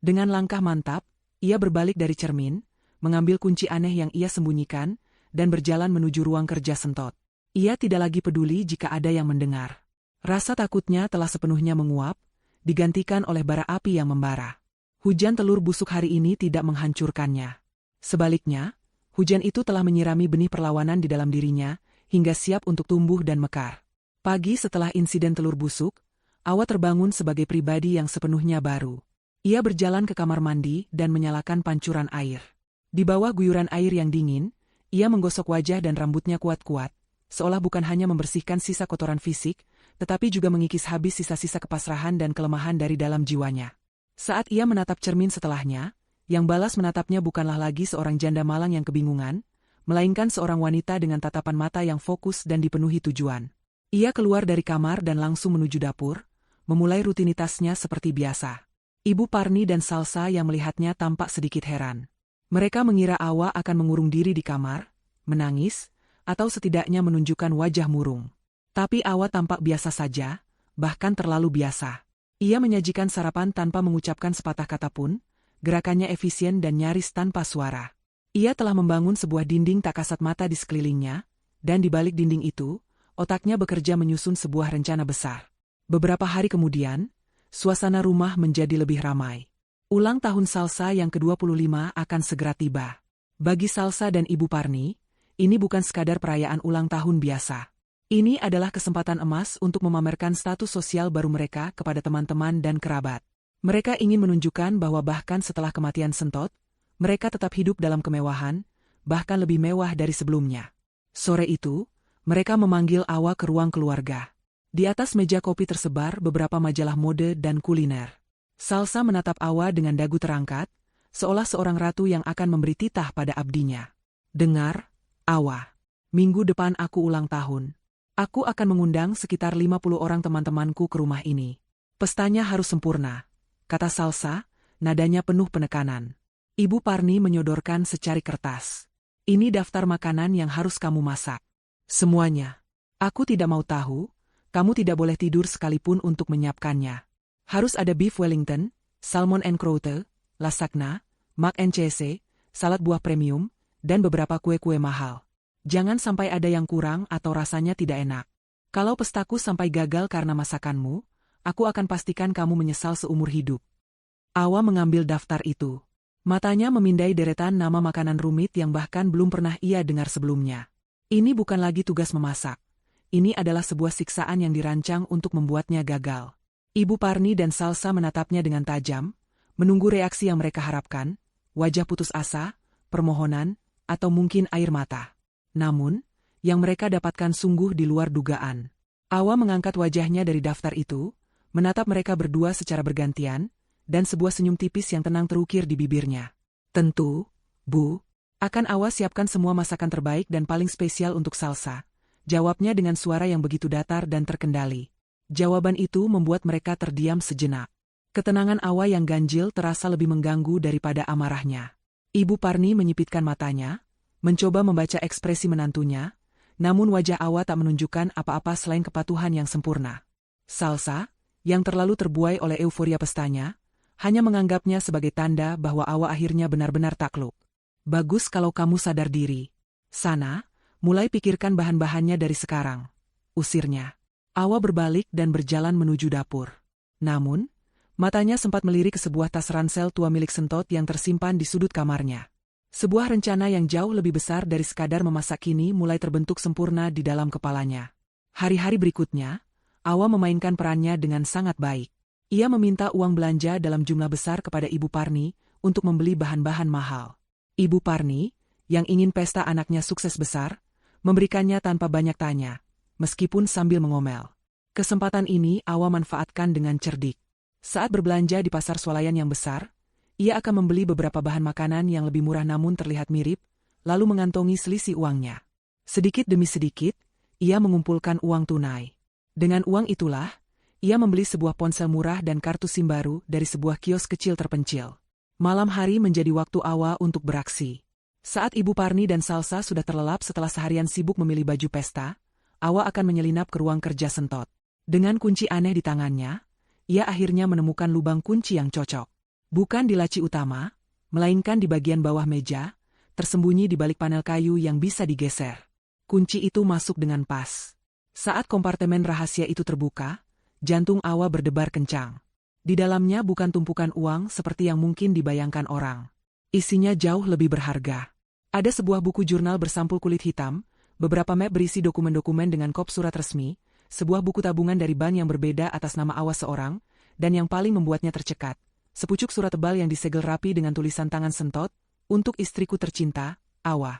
Dengan langkah mantap, ia berbalik dari cermin, mengambil kunci aneh yang ia sembunyikan, dan berjalan menuju ruang kerja Sentot. Ia tidak lagi peduli jika ada yang mendengar. Rasa takutnya telah sepenuhnya menguap, digantikan oleh bara api yang membara. Hujan telur busuk hari ini tidak menghancurkannya. Sebaliknya, hujan itu telah menyirami benih perlawanan di dalam dirinya, hingga siap untuk tumbuh dan mekar. Pagi setelah insiden telur busuk, Awa terbangun sebagai pribadi yang sepenuhnya baru. Ia berjalan ke kamar mandi dan menyalakan pancuran air. Di bawah guyuran air yang dingin, ia menggosok wajah dan rambutnya kuat-kuat, seolah bukan hanya membersihkan sisa kotoran fisik, tetapi juga mengikis habis sisa-sisa kepasrahan dan kelemahan dari dalam jiwanya. Saat ia menatap cermin setelahnya, yang balas menatapnya bukanlah lagi seorang janda malang yang kebingungan, melainkan seorang wanita dengan tatapan mata yang fokus dan dipenuhi tujuan. Ia keluar dari kamar dan langsung menuju dapur, memulai rutinitasnya seperti biasa. Ibu Parni dan Salsa yang melihatnya tampak sedikit heran. Mereka mengira Awa akan mengurung diri di kamar, menangis, atau setidaknya menunjukkan wajah murung. Tapi Awa tampak biasa saja, bahkan terlalu biasa. Ia menyajikan sarapan tanpa mengucapkan sepatah kata pun, gerakannya efisien dan nyaris tanpa suara. Ia telah membangun sebuah dinding tak kasat mata di sekelilingnya, dan di balik dinding itu, otaknya bekerja menyusun sebuah rencana besar. Beberapa hari kemudian, suasana rumah menjadi lebih ramai. Ulang tahun Salsa yang ke-25 akan segera tiba. Bagi Salsa dan Ibu Parni, ini bukan sekadar perayaan ulang tahun biasa. Ini adalah kesempatan emas untuk memamerkan status sosial baru mereka kepada teman-teman dan kerabat. Mereka ingin menunjukkan bahwa bahkan setelah kematian Sentot, mereka tetap hidup dalam kemewahan, bahkan lebih mewah dari sebelumnya. Sore itu, mereka memanggil Awa ke ruang keluarga. Di atas meja kopi tersebar beberapa majalah mode dan kuliner. Salsa menatap Awa dengan dagu terangkat, seolah seorang ratu yang akan memberi titah pada abdinya. Dengar, Awa. Minggu depan aku ulang tahun. Aku akan mengundang sekitar 50 orang teman-temanku ke rumah ini. Pestanya harus sempurna, kata Salsa, nadanya penuh penekanan. Ibu Parni menyodorkan secari kertas. Ini daftar makanan yang harus kamu masak. Semuanya. Aku tidak mau tahu. Kamu tidak boleh tidur sekalipun untuk menyiapkannya. Harus ada beef Wellington, salmon and croûte, lasagna, mac and cheese, salad buah premium, dan beberapa kue-kue mahal. Jangan sampai ada yang kurang atau rasanya tidak enak. Kalau pestaku sampai gagal karena masakanmu, aku akan pastikan kamu menyesal seumur hidup. Awa mengambil daftar itu. Matanya memindai deretan nama makanan rumit yang bahkan belum pernah ia dengar sebelumnya. Ini bukan lagi tugas memasak. Ini adalah sebuah siksaan yang dirancang untuk membuatnya gagal. Ibu Parni dan Salsa menatapnya dengan tajam, menunggu reaksi yang mereka harapkan, wajah putus asa, permohonan, atau mungkin air mata. Namun, yang mereka dapatkan sungguh di luar dugaan. Awa mengangkat wajahnya dari daftar itu, menatap mereka berdua secara bergantian, dan sebuah senyum tipis yang tenang terukir di bibirnya. Tentu, Bu, akan Awa siapkan semua masakan terbaik dan paling spesial untuk Salsa. Jawabnya dengan suara yang begitu datar dan terkendali. Jawaban itu membuat mereka terdiam sejenak. Ketenangan Awa yang ganjil terasa lebih mengganggu daripada amarahnya. Ibu Parni menyipitkan matanya, mencoba membaca ekspresi menantunya, namun wajah Awa tak menunjukkan apa-apa selain kepatuhan yang sempurna. Salsa, yang terlalu terbuai oleh euforia pestanya, hanya menganggapnya sebagai tanda bahwa Awa akhirnya benar-benar takluk. Bagus kalau kamu sadar diri. Sana, mulai pikirkan bahan-bahannya dari sekarang. usirnya. Awa berbalik dan berjalan menuju dapur. Namun, matanya sempat melirik ke sebuah tas ransel tua milik Sentot yang tersimpan di sudut kamarnya. Sebuah rencana yang jauh lebih besar dari sekadar memasak kini mulai terbentuk sempurna di dalam kepalanya. Hari-hari berikutnya, Awa memainkan perannya dengan sangat baik. Ia meminta uang belanja dalam jumlah besar kepada Ibu Parni untuk membeli bahan-bahan mahal. Ibu Parni, yang ingin pesta anaknya sukses besar, memberikannya tanpa banyak tanya, meskipun sambil mengomel. Kesempatan ini Awa manfaatkan dengan cerdik. Saat berbelanja di pasar swalayan yang besar, ia akan membeli beberapa bahan makanan yang lebih murah namun terlihat mirip, lalu mengantongi selisih uangnya. Sedikit demi sedikit, ia mengumpulkan uang tunai. Dengan uang itulah, ia membeli sebuah ponsel murah dan kartu SIM baru dari sebuah kios kecil terpencil. Malam hari menjadi waktu Awa untuk beraksi. Saat Ibu Parni dan Salsa sudah terlelap setelah seharian sibuk memilih baju pesta, Awa akan menyelinap ke ruang kerja Sentot. Dengan kunci aneh di tangannya, ia akhirnya menemukan lubang kunci yang cocok. Bukan di laci utama, melainkan di bagian bawah meja, tersembunyi di balik panel kayu yang bisa digeser. Kunci itu masuk dengan pas. Saat kompartemen rahasia itu terbuka, jantung Awa berdebar kencang. Di dalamnya bukan tumpukan uang seperti yang mungkin dibayangkan orang. Isinya jauh lebih berharga. Ada sebuah buku jurnal bersampul kulit hitam, beberapa map berisi dokumen-dokumen dengan kop surat resmi, sebuah buku tabungan dari bank yang berbeda atas nama Awa seorang, dan yang paling membuatnya tercekat, sepucuk surat tebal yang disegel rapi dengan tulisan tangan Sentot, untuk istriku tercinta, Awa.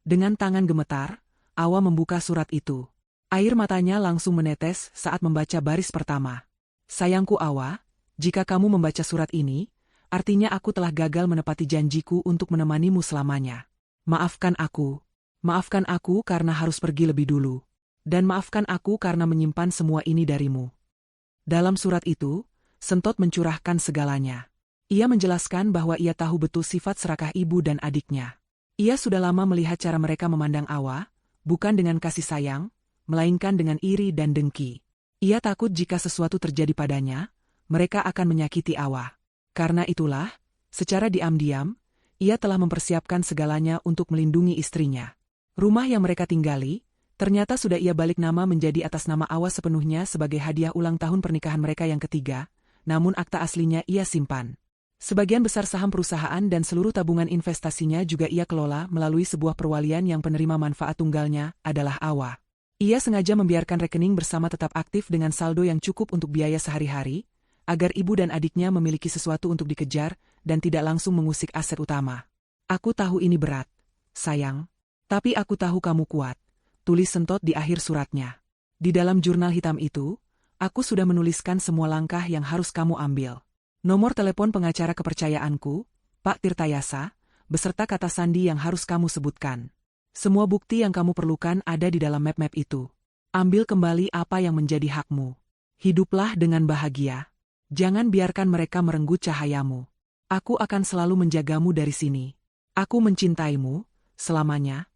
Dengan tangan gemetar, Awa membuka surat itu. Air matanya langsung menetes saat membaca baris pertama. Sayangku Awa, jika kamu membaca surat ini, artinya aku telah gagal menepati janjiku untuk menemanimu selamanya. Maafkan aku. Maafkan aku karena harus pergi lebih dulu. Dan maafkan aku karena menyimpan semua ini darimu. Dalam surat itu, Sentot mencurahkan segalanya. Ia menjelaskan bahwa ia tahu betul sifat serakah ibu dan adiknya. Ia sudah lama melihat cara mereka memandang Awa, bukan dengan kasih sayang, melainkan dengan iri dan dengki. Ia takut jika sesuatu terjadi padanya, mereka akan menyakiti Awa. Karena itulah, secara diam-diam, ia telah mempersiapkan segalanya untuk melindungi istrinya. Rumah yang mereka tinggali, ternyata sudah ia balik nama menjadi atas nama Awa sepenuhnya sebagai hadiah ulang tahun pernikahan mereka yang ketiga, namun akta aslinya ia simpan. Sebagian besar saham perusahaan dan seluruh tabungan investasinya juga ia kelola melalui sebuah perwalian yang penerima manfaat tunggalnya adalah Awa. Ia sengaja membiarkan rekening bersama tetap aktif dengan saldo yang cukup untuk biaya sehari-hari, agar ibu dan adiknya memiliki sesuatu untuk dikejar dan tidak langsung mengusik aset utama. Aku tahu ini berat, sayang, tapi aku tahu kamu kuat. Tulis Sentot di akhir suratnya. Di dalam jurnal hitam itu, aku sudah menuliskan semua langkah yang harus kamu ambil. Nomor telepon pengacara kepercayaanku, Pak Tirtayasa, beserta kata sandi yang harus kamu sebutkan. Semua bukti yang kamu perlukan ada di dalam map-map itu. Ambil kembali apa yang menjadi hakmu. Hiduplah dengan bahagia. Jangan biarkan mereka merenggut cahayamu. Aku akan selalu menjagamu dari sini. Aku mencintaimu, selamanya.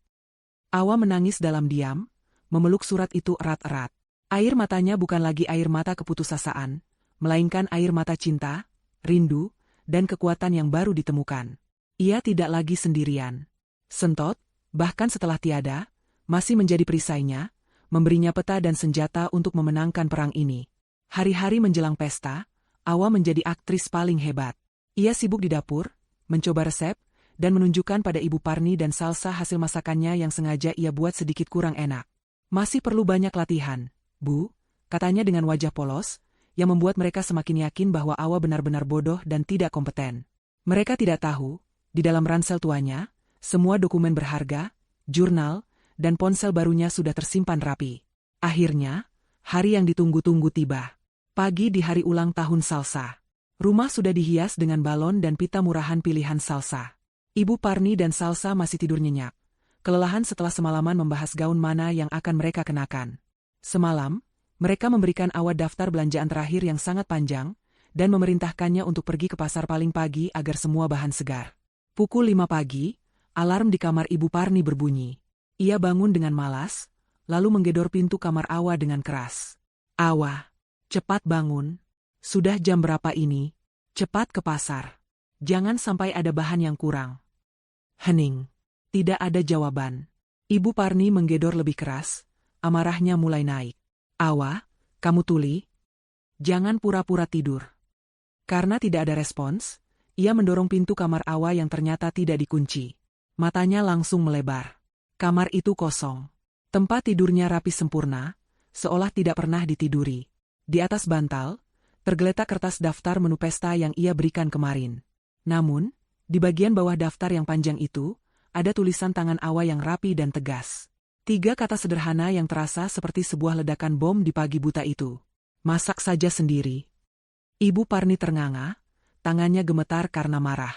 Awa menangis dalam diam, memeluk surat itu erat-erat. Air matanya bukan lagi air mata keputusasaan, melainkan air mata cinta, rindu, dan kekuatan yang baru ditemukan. Ia tidak lagi sendirian. Sentot, bahkan setelah tiada, masih menjadi perisainya, memberinya peta dan senjata untuk memenangkan perang ini. Hari-hari menjelang pesta, Awa menjadi aktris paling hebat. Ia sibuk di dapur, mencoba resep, dan menunjukkan pada Ibu Parni dan Salsa hasil masakannya yang sengaja ia buat sedikit kurang enak. Masih perlu banyak latihan, Bu, katanya dengan wajah polos, yang membuat mereka semakin yakin bahwa Awa benar-benar bodoh dan tidak kompeten. Mereka tidak tahu, di dalam ransel tuanya, semua dokumen berharga, jurnal, dan ponsel barunya sudah tersimpan rapi. Akhirnya, hari yang ditunggu-tunggu tiba. Pagi di hari ulang tahun Salsa. Rumah sudah dihias dengan balon dan pita murahan pilihan Salsa. Ibu Parni dan Salsa masih tidur nyenyak. Kelelahan setelah semalaman membahas gaun mana yang akan mereka kenakan. Semalam, mereka memberikan Awa daftar belanjaan terakhir yang sangat panjang, dan memerintahkannya untuk pergi ke pasar paling pagi agar semua bahan segar. Pukul 5 pagi, alarm di kamar Ibu Parni berbunyi. Ia bangun dengan malas, lalu menggedor pintu kamar Awa dengan keras. Awa, cepat bangun. Sudah jam berapa ini? Cepat ke pasar. Jangan sampai ada bahan yang kurang. Hening. Tidak ada jawaban. Ibu Parni menggedor lebih keras, amarahnya mulai naik. "Awa, kamu tuli? Jangan pura-pura tidur." Karena tidak ada respons, ia mendorong pintu kamar Awa yang ternyata tidak dikunci. Matanya langsung melebar. Kamar itu kosong. Tempat tidurnya rapi sempurna, seolah tidak pernah ditiduri. Di atas bantal, tergeletak kertas daftar menu pesta yang ia berikan kemarin. Namun, di bagian bawah daftar yang panjang itu, ada tulisan tangan Awa yang rapi dan tegas. 3 kata sederhana yang terasa seperti sebuah ledakan bom di pagi buta itu. "Masak saja sendiri." Ibu Parni ternganga, tangannya gemetar karena marah.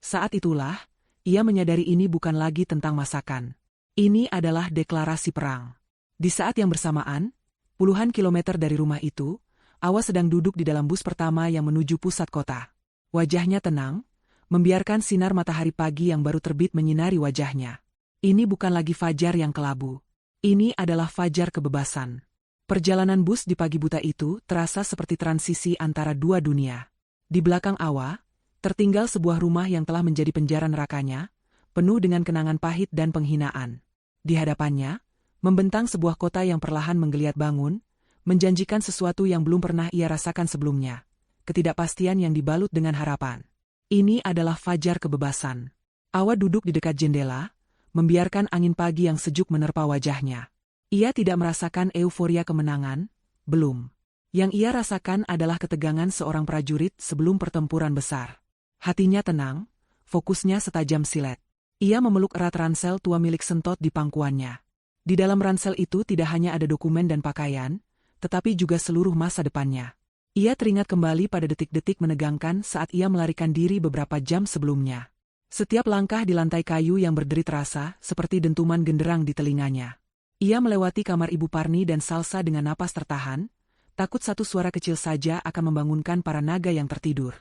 Saat itulah, ia menyadari ini bukan lagi tentang masakan. Ini adalah deklarasi perang. Di saat yang bersamaan, puluhan kilometer dari rumah itu, Awa sedang duduk di dalam bus pertama yang menuju pusat kota. Wajahnya tenang, membiarkan sinar matahari pagi yang baru terbit menyinari wajahnya. Ini bukan lagi fajar yang kelabu. Ini adalah fajar kebebasan. Perjalanan bus di pagi buta itu terasa seperti transisi antara dua dunia. Di belakang Awa, tertinggal sebuah rumah yang telah menjadi penjara nerakanya, penuh dengan kenangan pahit dan penghinaan. Di hadapannya, membentang sebuah kota yang perlahan menggeliat bangun, menjanjikan sesuatu yang belum pernah ia rasakan sebelumnya. Ketidakpastian yang dibalut dengan harapan. Ini adalah fajar kebebasan. Awa duduk di dekat jendela, membiarkan angin pagi yang sejuk menerpa wajahnya. Ia tidak merasakan euforia kemenangan, belum. Yang ia rasakan adalah ketegangan seorang prajurit sebelum pertempuran besar. Hatinya tenang, fokusnya setajam silet. Ia memeluk erat ransel tua milik Sentot di pangkuannya. Di dalam ransel itu tidak hanya ada dokumen dan pakaian, tetapi juga seluruh masa depannya. Ia teringat kembali pada detik-detik menegangkan saat ia melarikan diri beberapa jam sebelumnya. Setiap langkah di lantai kayu yang berderi terasa seperti dentuman genderang di telinganya. Ia melewati kamar Ibu Parni dan Salsa dengan napas tertahan, takut satu suara kecil saja akan membangunkan para naga yang tertidur.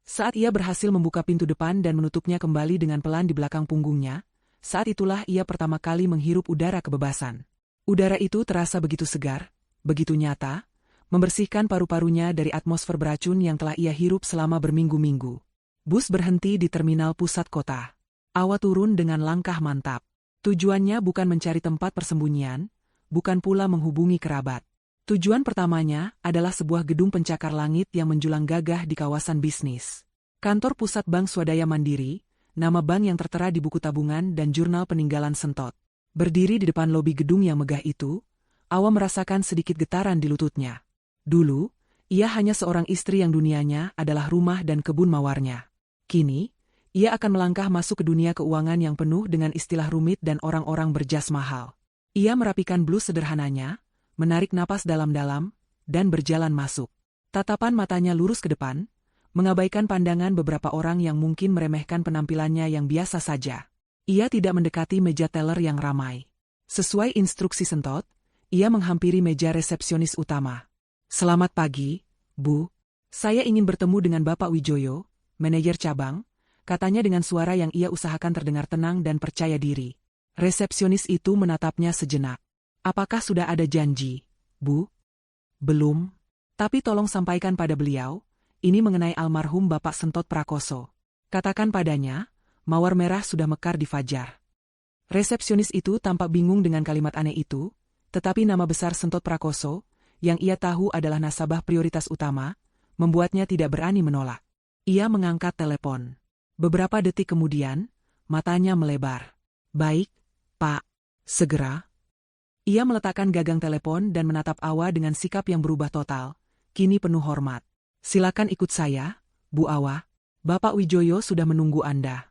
Saat ia berhasil membuka pintu depan dan menutupnya kembali dengan pelan di belakang punggungnya, saat itulah ia pertama kali menghirup udara kebebasan. Udara itu terasa begitu segar, begitu nyata, membersihkan paru-parunya dari atmosfer beracun yang telah ia hirup selama berminggu-minggu. Bus berhenti di terminal pusat kota. Awa turun dengan langkah mantap. Tujuannya bukan mencari tempat persembunyian, bukan pula menghubungi kerabat. Tujuan pertamanya adalah sebuah gedung pencakar langit yang menjulang gagah di kawasan bisnis. Kantor pusat Bank Swadaya Mandiri, nama bank yang tertera di buku tabungan dan jurnal peninggalan Sentot. Berdiri di depan lobi gedung yang megah itu, Awa merasakan sedikit getaran di lututnya. Dulu, ia hanya seorang istri yang dunianya adalah rumah dan kebun mawarnya. Kini, ia akan melangkah masuk ke dunia keuangan yang penuh dengan istilah rumit dan orang-orang berjas mahal. Ia merapikan blus sederhananya, menarik napas dalam-dalam, dan berjalan masuk. Tatapan matanya lurus ke depan, mengabaikan pandangan beberapa orang yang mungkin meremehkan penampilannya yang biasa saja. Ia tidak mendekati meja teller yang ramai. Sesuai instruksi Sentot, ia menghampiri meja resepsionis utama. "Selamat pagi, Bu. Saya ingin bertemu dengan Bapak Wijoyo, manajer cabang," katanya dengan suara yang ia usahakan terdengar tenang dan percaya diri. Resepsionis itu menatapnya sejenak. "Apakah sudah ada janji, Bu?" "Belum. Tapi tolong sampaikan pada beliau, ini mengenai almarhum Bapak Sentot Prakoso. Katakan padanya, mawar merah sudah mekar di fajar." Resepsionis itu tampak bingung dengan kalimat aneh itu, tetapi nama besar Sentot Prakoso, yang ia tahu adalah nasabah prioritas utama, membuatnya tidak berani menolak. Ia mengangkat telepon. Beberapa detik kemudian, matanya melebar. "Baik, Pak. Segera." Ia meletakkan gagang telepon dan menatap Awa dengan sikap yang berubah total, kini penuh hormat. "Silakan ikut saya, Bu Awa. Bapak Wijoyo sudah menunggu Anda."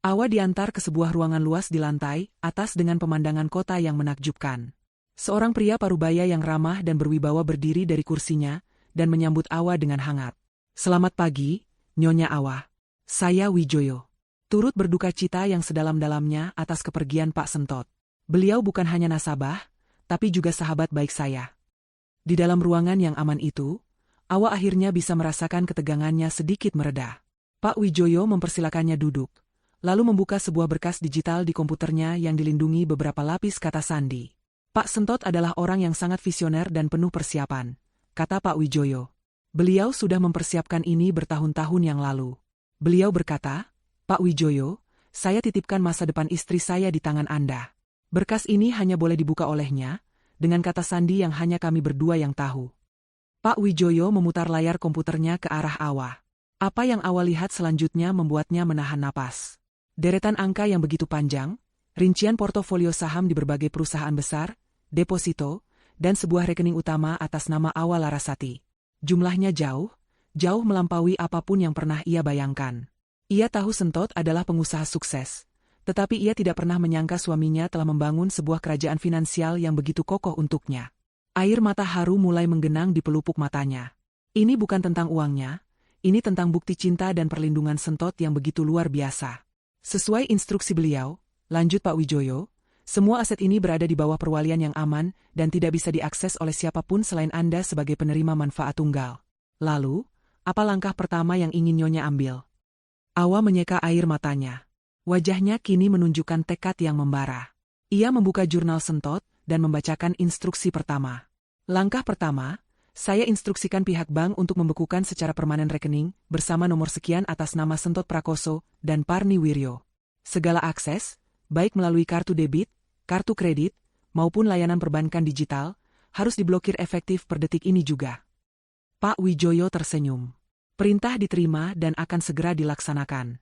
Awa diantar ke sebuah ruangan luas di lantai atas dengan pemandangan kota yang menakjubkan. Seorang pria parubaya yang ramah dan berwibawa berdiri dari kursinya dan menyambut Awa dengan hangat. "Selamat pagi, Nyonya Awa. Saya Wijoyo." Turut berduka cita yang sedalam-dalamnya atas kepergian Pak Sentot. "Beliau bukan hanya nasabah, tapi juga sahabat baik saya." Di dalam ruangan yang aman itu, Awa akhirnya bisa merasakan ketegangannya sedikit mereda. Pak Wijoyo mempersilakannya duduk, lalu membuka sebuah berkas digital di komputernya yang dilindungi beberapa lapis kata sandi. "Pak Sentot adalah orang yang sangat visioner dan penuh persiapan," kata Pak Wijoyo. "Beliau sudah mempersiapkan ini bertahun-tahun yang lalu." Beliau berkata, "Pak Wijoyo, saya titipkan masa depan istri saya di tangan Anda. Berkas ini hanya boleh dibuka olehnya, dengan kata sandi yang hanya kami berdua yang tahu. Pak Wijoyo memutar layar komputernya ke arah Awa. Apa yang Awa lihat selanjutnya membuatnya menahan napas. Deretan angka yang begitu panjang, rincian portofolio saham di berbagai perusahaan besar, deposito, dan sebuah rekening utama atas nama Awa Larasati. Jumlahnya jauh melampaui apapun yang pernah ia bayangkan. Ia tahu Sentot adalah pengusaha sukses, tetapi ia tidak pernah menyangka suaminya telah membangun sebuah kerajaan finansial yang begitu kokoh untuknya. Air mata haru mulai menggenang di pelupuk matanya. Ini bukan tentang uangnya, ini tentang bukti cinta dan perlindungan Sentot yang begitu luar biasa. Sesuai instruksi beliau, lanjut Pak Wijoyo, semua aset ini berada di bawah perwalian yang aman dan tidak bisa diakses oleh siapapun selain Anda sebagai penerima manfaat tunggal. Lalu, apa langkah pertama yang ingin Nyonya ambil? Awa menyeka air matanya. Wajahnya kini menunjukkan tekad yang membara. Ia membuka jurnal Sentot dan membacakan instruksi pertama. Langkah pertama, saya instruksikan pihak bank untuk membekukan secara permanen rekening bersama nomor sekian atas nama Sentot Prakoso dan Parni Wiryo. Segala akses, baik melalui kartu debit, kartu kredit, maupun layanan perbankan digital, harus diblokir efektif per detik ini juga. Pak Wijoyo tersenyum. Perintah diterima dan akan segera dilaksanakan.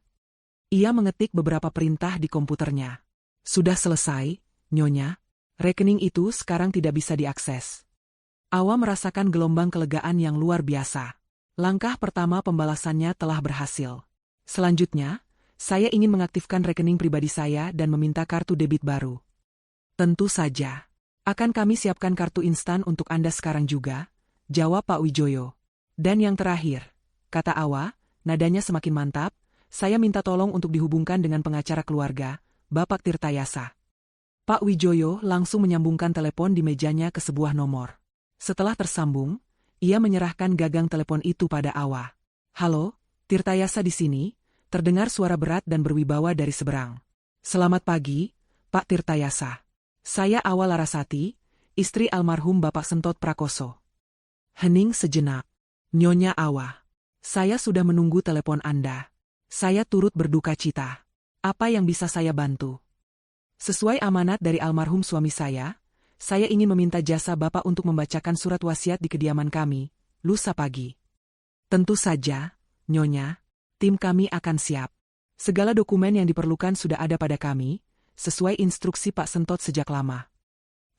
Ia mengetik beberapa perintah di komputernya. Sudah selesai, Nyonya. Rekening itu sekarang tidak bisa diakses. Awa merasakan gelombang kelegaan yang luar biasa. Langkah pertama pembalasannya telah berhasil. Selanjutnya, saya ingin mengaktifkan rekening pribadi saya dan meminta kartu debit baru. Tentu saja. Akan kami siapkan kartu instan untuk Anda sekarang juga, jawab Pak Wijoyo. Dan yang terakhir, kata Awa, nadanya semakin mantap, saya minta tolong untuk dihubungkan dengan pengacara keluarga, Bapak Tirtayasa. Pak Wijoyo langsung menyambungkan telepon di mejanya ke sebuah nomor. Setelah tersambung, ia menyerahkan gagang telepon itu pada Awa. Halo, Tirtayasa di sini, terdengar suara berat dan berwibawa dari seberang. Selamat pagi, Pak Tirtayasa. Saya Awa Larasati, istri almarhum Bapak Sentot Prakoso. Hening sejenak. Nyonya Awa. Saya sudah menunggu telepon Anda. Saya turut berduka cita. Apa yang bisa saya bantu? Sesuai amanat dari almarhum suami saya ingin meminta jasa Bapak untuk membacakan surat wasiat di kediaman kami, lusa pagi. Tentu saja, Nyonya, tim kami akan siap. Segala dokumen yang diperlukan sudah ada pada kami, sesuai instruksi Pak Sentot sejak lama.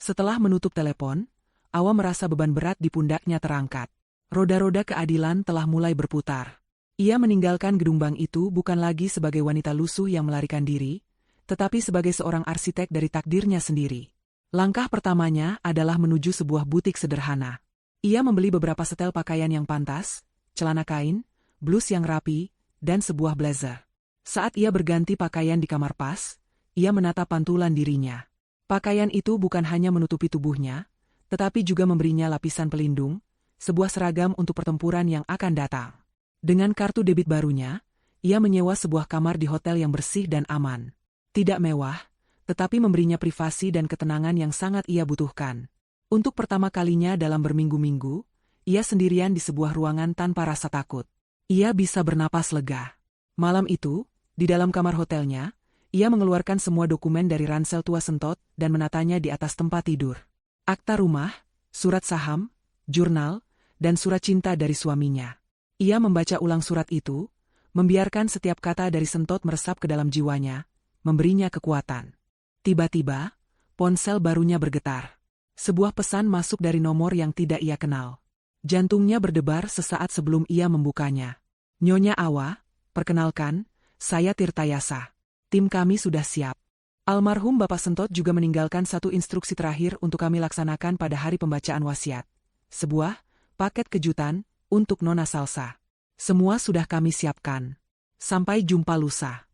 Setelah menutup telepon, Awa merasa beban berat di pundaknya terangkat. Roda-roda keadilan telah mulai berputar. Ia meninggalkan gedung bank itu bukan lagi sebagai wanita lusuh yang melarikan diri, tetapi sebagai seorang arsitek dari takdirnya sendiri. Langkah pertamanya adalah menuju sebuah butik sederhana. Ia membeli beberapa setel pakaian yang pantas, celana kain, blus yang rapi, dan sebuah blazer. Saat ia berganti pakaian di kamar pas, ia menata pantulan dirinya. Pakaian itu bukan hanya menutupi tubuhnya, tetapi juga memberinya lapisan pelindung, sebuah seragam untuk pertempuran yang akan datang. Dengan kartu debit barunya, ia menyewa sebuah kamar di hotel yang bersih dan aman. Tidak mewah, tetapi memberinya privasi dan ketenangan yang sangat ia butuhkan. Untuk pertama kalinya dalam berminggu-minggu, ia sendirian di sebuah ruangan tanpa rasa takut. Ia bisa bernapas lega. Malam itu, di dalam kamar hotelnya, ia mengeluarkan semua dokumen dari ransel tua Sentot dan menatanya di atas tempat tidur. Akta rumah, surat saham, jurnal, dan surat cinta dari suaminya. Ia membaca ulang surat itu, membiarkan setiap kata dari Sentot meresap ke dalam jiwanya, memberinya kekuatan. Tiba-tiba, ponsel barunya bergetar. Sebuah pesan masuk dari nomor yang tidak ia kenal. Jantungnya berdebar sesaat sebelum ia membukanya. Nyonya Awa, perkenalkan, saya Tirtayasa. Tim kami sudah siap. Almarhum Bapak Sentot juga meninggalkan satu instruksi terakhir untuk kami laksanakan pada hari pembacaan wasiat. Sebuah paket kejutan untuk Nona Salsa. Semua sudah kami siapkan. Sampai jumpa lusa.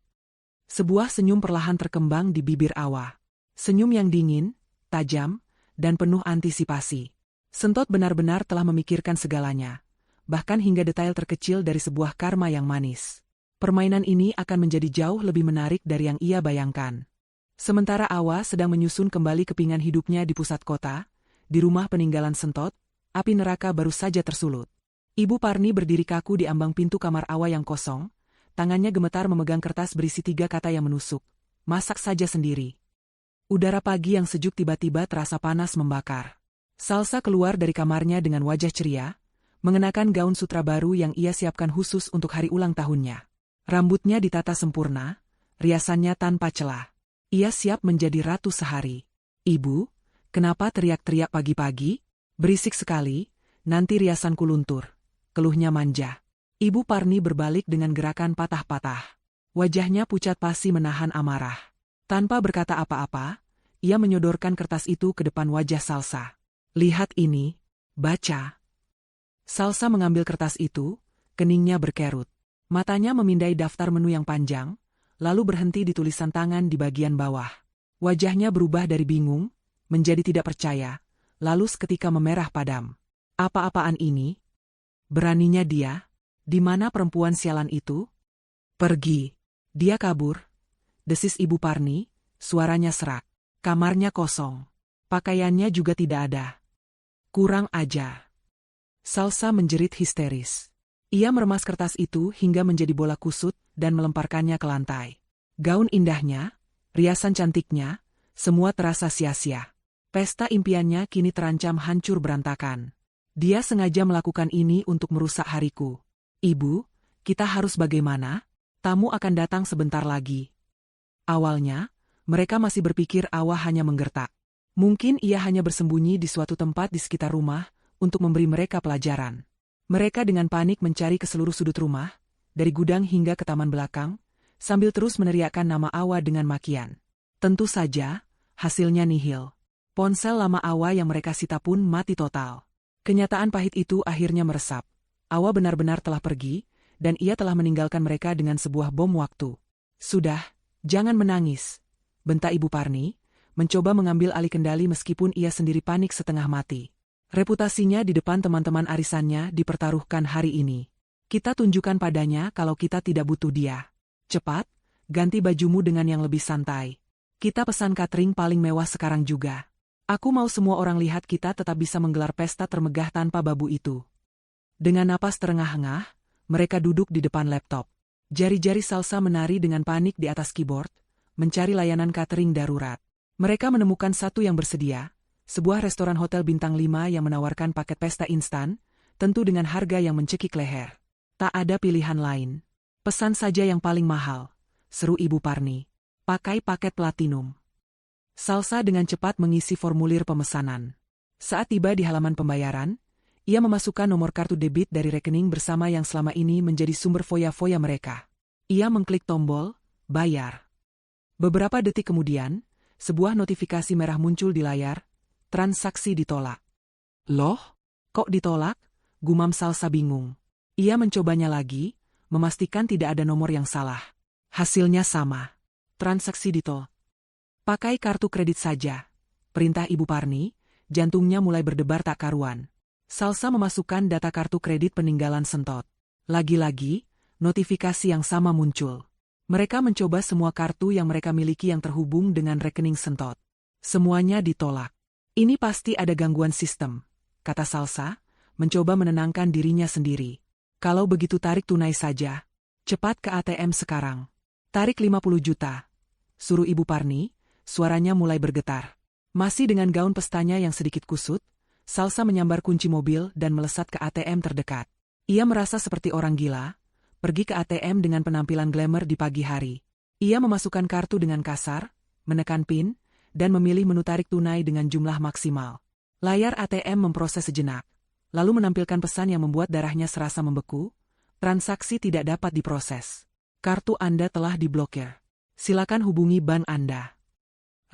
Sebuah senyum perlahan terkembang di bibir Awa. Senyum yang dingin, tajam, dan penuh antisipasi. Sentot benar-benar telah memikirkan segalanya, bahkan hingga detail terkecil dari sebuah karma yang manis. Permainan ini akan menjadi jauh lebih menarik dari yang ia bayangkan. Sementara Awa sedang menyusun kembali kepingan hidupnya di pusat kota, di rumah peninggalan Sentot, api neraka baru saja tersulut. Ibu Parni berdiri kaku di ambang pintu kamar Awa yang kosong, tangannya gemetar memegang kertas berisi 3 kata yang menusuk. Masak saja sendiri. Udara pagi yang sejuk tiba-tiba terasa panas membakar. Salsa keluar dari kamarnya dengan wajah ceria, mengenakan gaun sutra baru yang ia siapkan khusus untuk hari ulang tahunnya. Rambutnya ditata sempurna, riasannya tanpa celah. Ia siap menjadi ratu sehari. "Ibu, kenapa teriak-teriak pagi-pagi? Berisik sekali, nanti riasanku luntur," keluhnya manja. Ibu Parni berbalik dengan gerakan patah-patah. Wajahnya pucat pasi menahan amarah. Tanpa berkata apa-apa, ia menyodorkan kertas itu ke depan wajah Salsa. "Lihat ini, baca." Salsa mengambil kertas itu, keningnya berkerut. Matanya memindai daftar menu yang panjang, lalu berhenti di tulisan tangan di bagian bawah. Wajahnya berubah dari bingung, menjadi tidak percaya, lalu seketika memerah padam. "Apa-apaan ini? Beraninya dia? Di mana perempuan sialan itu?" "Pergi." "Dia kabur," desis Ibu Parni, suaranya serak. "Kamarnya kosong. Pakaiannya juga tidak ada." "Kurang ajar." Salsa menjerit histeris. Ia meremas kertas itu hingga menjadi bola kusut dan melemparkannya ke lantai. Gaun indahnya, riasan cantiknya, semua terasa sia-sia. Pesta impiannya kini terancam hancur berantakan. Dia sengaja melakukan ini untuk merusak hariku. "Ibu, kita harus bagaimana? Tamu akan datang sebentar lagi." Awalnya, mereka masih berpikir Awa hanya menggertak. Mungkin ia hanya bersembunyi di suatu tempat di sekitar rumah untuk memberi mereka pelajaran. Mereka dengan panik mencari ke seluruh sudut rumah, dari gudang hingga ke taman belakang, sambil terus meneriakkan nama Awa dengan makian. Tentu saja, hasilnya nihil. Ponsel lama Awa yang mereka sita pun mati total. Kenyataan pahit itu akhirnya meresap. Awa benar-benar telah pergi, dan ia telah meninggalkan mereka dengan sebuah bom waktu. "Sudah, jangan menangis," bentak Ibu Parni, mencoba mengambil alih kendali meskipun ia sendiri panik setengah mati. Reputasinya di depan teman-teman arisannya dipertaruhkan hari ini. "Kita tunjukkan padanya kalau kita tidak butuh dia. Cepat, ganti bajumu dengan yang lebih santai. Kita pesan catering paling mewah sekarang juga. Aku mau semua orang lihat kita tetap bisa menggelar pesta termegah tanpa babu itu." Dengan napas terengah-engah, mereka duduk di depan laptop. Jari-jari Salsa menari dengan panik di atas keyboard, mencari layanan catering darurat. Mereka menemukan satu yang bersedia, sebuah restoran hotel bintang 5 yang menawarkan paket pesta instan, tentu dengan harga yang mencekik leher. Tak ada pilihan lain. "Pesan saja yang paling mahal," seru Ibu Parni. "Pakai paket platinum." Salsa dengan cepat mengisi formulir pemesanan. Saat tiba di halaman pembayaran, ia memasukkan nomor kartu debit dari rekening bersama yang selama ini menjadi sumber foya-foya mereka. Ia mengklik tombol, bayar. Beberapa detik kemudian, sebuah notifikasi merah muncul di layar, transaksi ditolak. "Loh, kok ditolak?" gumam Salsa bingung. Ia mencobanya lagi, memastikan tidak ada nomor yang salah. Hasilnya sama. Transaksi ditolak. "Pakai kartu kredit saja," perintah Ibu Parni, jantungnya mulai berdebar tak karuan. Salsa memasukkan data kartu kredit peninggalan Sentot. Lagi-lagi, notifikasi yang sama muncul. Mereka mencoba semua kartu yang mereka miliki yang terhubung dengan rekening Sentot. Semuanya ditolak. "Ini pasti ada gangguan sistem," kata Salsa, mencoba menenangkan dirinya sendiri. "Kalau begitu tarik tunai saja. Cepat ke ATM sekarang. Tarik 50 juta. Suruh Ibu Parni, suaranya mulai bergetar. Masih dengan gaun pestanya yang sedikit kusut, Salsa menyambar kunci mobil dan melesat ke ATM terdekat. Ia merasa seperti orang gila, pergi ke ATM dengan penampilan glamour di pagi hari. Ia memasukkan kartu dengan kasar, menekan PIN, dan memilih menu tarik tunai dengan jumlah maksimal. Layar ATM memproses sejenak, lalu menampilkan pesan yang membuat darahnya serasa membeku. "Transaksi tidak dapat diproses. Kartu Anda telah diblokir. Silakan hubungi bank Anda."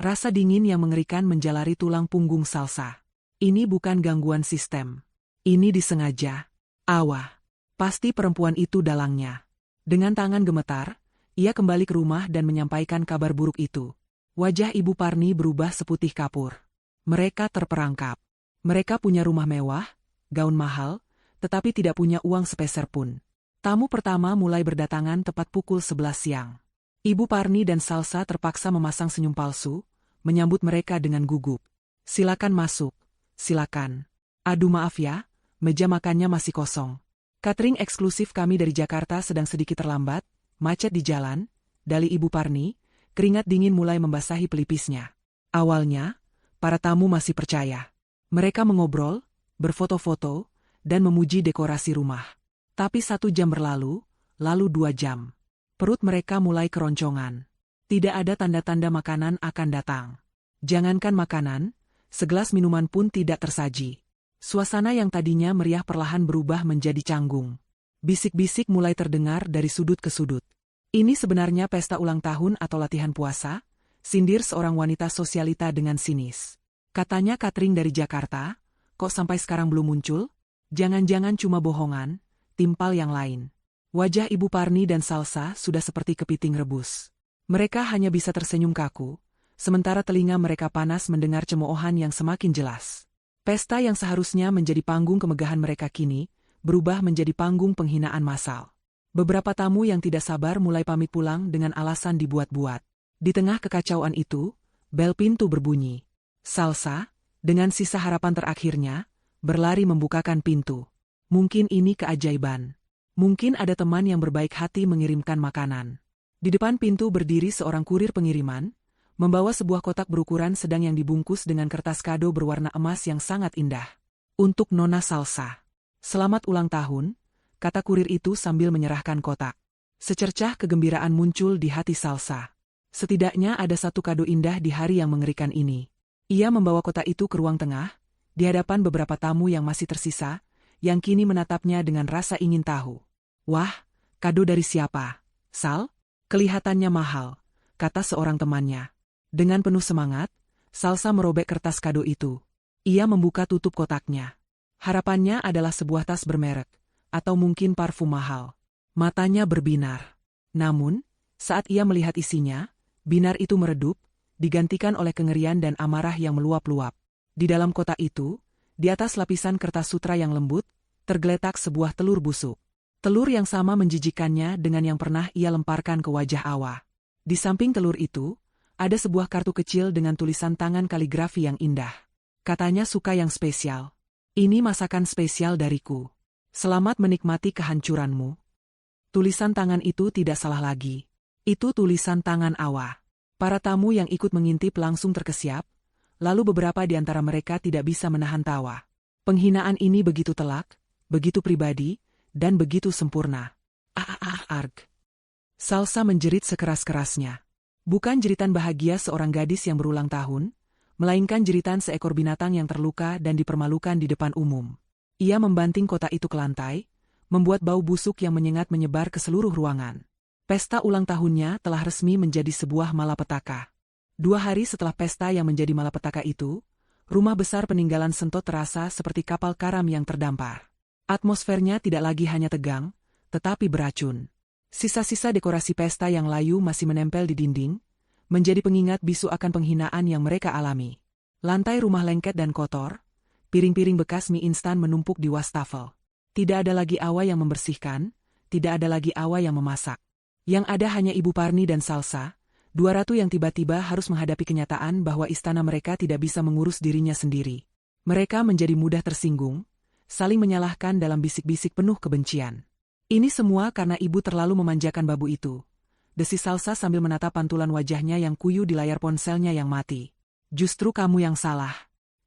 Rasa dingin yang mengerikan menjalari tulang punggung Salsa. Ini bukan gangguan sistem. Ini disengaja. Awa. Pasti perempuan itu dalangnya. Dengan tangan gemetar, ia kembali ke rumah dan menyampaikan kabar buruk itu. Wajah Ibu Parni berubah seputih kapur. Mereka terperangkap. Mereka punya rumah mewah, gaun mahal, tetapi tidak punya uang sepeser pun. Tamu pertama mulai berdatangan tepat pukul 11 siang. Ibu Parni dan Salsa terpaksa memasang senyum palsu, menyambut mereka dengan gugup. "Silakan masuk, silakan. Aduh maaf ya, meja makannya masih kosong. Catering eksklusif kami dari Jakarta sedang sedikit terlambat, macet di jalan," dali Ibu Parni, keringat dingin mulai membasahi pelipisnya. Awalnya, para tamu masih percaya. Mereka mengobrol, berfoto-foto, dan memuji dekorasi rumah. Tapi 1 jam berlalu, lalu 2 jam. Perut mereka mulai keroncongan. Tidak ada tanda-tanda makanan akan datang. Jangankan makanan, segelas minuman pun tidak tersaji. Suasana yang tadinya meriah perlahan berubah menjadi canggung. Bisik-bisik mulai terdengar dari sudut ke sudut. Ini sebenarnya pesta ulang tahun atau latihan puasa? Sindir seorang wanita sosialita dengan sinis. Katanya catering dari Jakarta, kok sampai sekarang belum muncul? Jangan-jangan cuma bohongan, timpal yang lain. Wajah Ibu Parni dan Salsa sudah seperti kepiting rebus. Mereka hanya bisa tersenyum kaku, sementara telinga mereka panas mendengar cemoohan yang semakin jelas. Pesta yang seharusnya menjadi panggung kemegahan mereka kini, berubah menjadi panggung penghinaan massal. Beberapa tamu yang tidak sabar mulai pamit pulang dengan alasan dibuat-buat. Di tengah kekacauan itu, bel pintu berbunyi. Salsa, dengan sisa harapan terakhirnya, berlari membukakan pintu. Mungkin ini keajaiban. Mungkin ada teman yang berbaik hati mengirimkan makanan. Di depan pintu berdiri seorang kurir pengiriman, membawa sebuah kotak berukuran sedang yang dibungkus dengan kertas kado berwarna emas yang sangat indah. Untuk Nona Salsa. Selamat ulang tahun, kata kurir itu sambil menyerahkan kotak. Secercah kegembiraan muncul di hati Salsa. Setidaknya ada satu kado indah di hari yang mengerikan ini. Ia membawa kotak itu ke ruang tengah, di hadapan beberapa tamu yang masih tersisa, yang kini menatapnya dengan rasa ingin tahu. Wah, kado dari siapa? Sal? Kelihatannya mahal, kata seorang temannya. Dengan penuh semangat, Salsa merobek kertas kado itu. Ia membuka tutup kotaknya. Harapannya adalah sebuah tas bermerek, atau mungkin parfum mahal. Matanya berbinar. Namun, saat ia melihat isinya, binar itu meredup, digantikan oleh kengerian dan amarah yang meluap-luap. Di dalam kotak itu, di atas lapisan kertas sutra yang lembut, tergeletak sebuah telur busuk. Telur yang sama menjijikannya dengan yang pernah ia lemparkan ke wajah Awa. Di samping telur itu, ada sebuah kartu kecil dengan tulisan tangan kaligrafi yang indah. Katanya suka yang spesial. Ini masakan spesial dariku. Selamat menikmati kehancuranmu. Tulisan tangan itu tidak salah lagi. Itu tulisan tangan Awa. Para tamu yang ikut mengintip langsung terkesiap, lalu beberapa di antara mereka tidak bisa menahan tawa. Penghinaan ini begitu telak, begitu pribadi, dan begitu sempurna. Arg. Salsa menjerit sekeras-kerasnya. Bukan jeritan bahagia seorang gadis yang berulang tahun, melainkan jeritan seekor binatang yang terluka dan dipermalukan di depan umum. Ia membanting kotak itu ke lantai, membuat bau busuk yang menyengat menyebar ke seluruh ruangan. Pesta ulang tahunnya telah resmi menjadi sebuah malapetaka. 2 hari setelah pesta yang menjadi malapetaka itu, rumah besar peninggalan Sento terasa seperti kapal karam yang terdampar. Atmosfernya tidak lagi hanya tegang, tetapi beracun. Sisa-sisa dekorasi pesta yang layu masih menempel di dinding, menjadi pengingat bisu akan penghinaan yang mereka alami. Lantai rumah lengket dan kotor, piring-piring bekas mie instan menumpuk di wastafel. Tidak ada lagi Awa yang membersihkan, tidak ada lagi Awa yang memasak. Yang ada hanya Ibu Parni dan Salsa, 2 ratu yang tiba-tiba harus menghadapi kenyataan bahwa istana mereka tidak bisa mengurus dirinya sendiri. Mereka menjadi mudah tersinggung, saling menyalahkan dalam bisik-bisik penuh kebencian. Ini semua karena ibu terlalu memanjakan babu itu. Desis Salsa sambil menatap pantulan wajahnya yang kuyu di layar ponselnya yang mati. Justru kamu yang salah.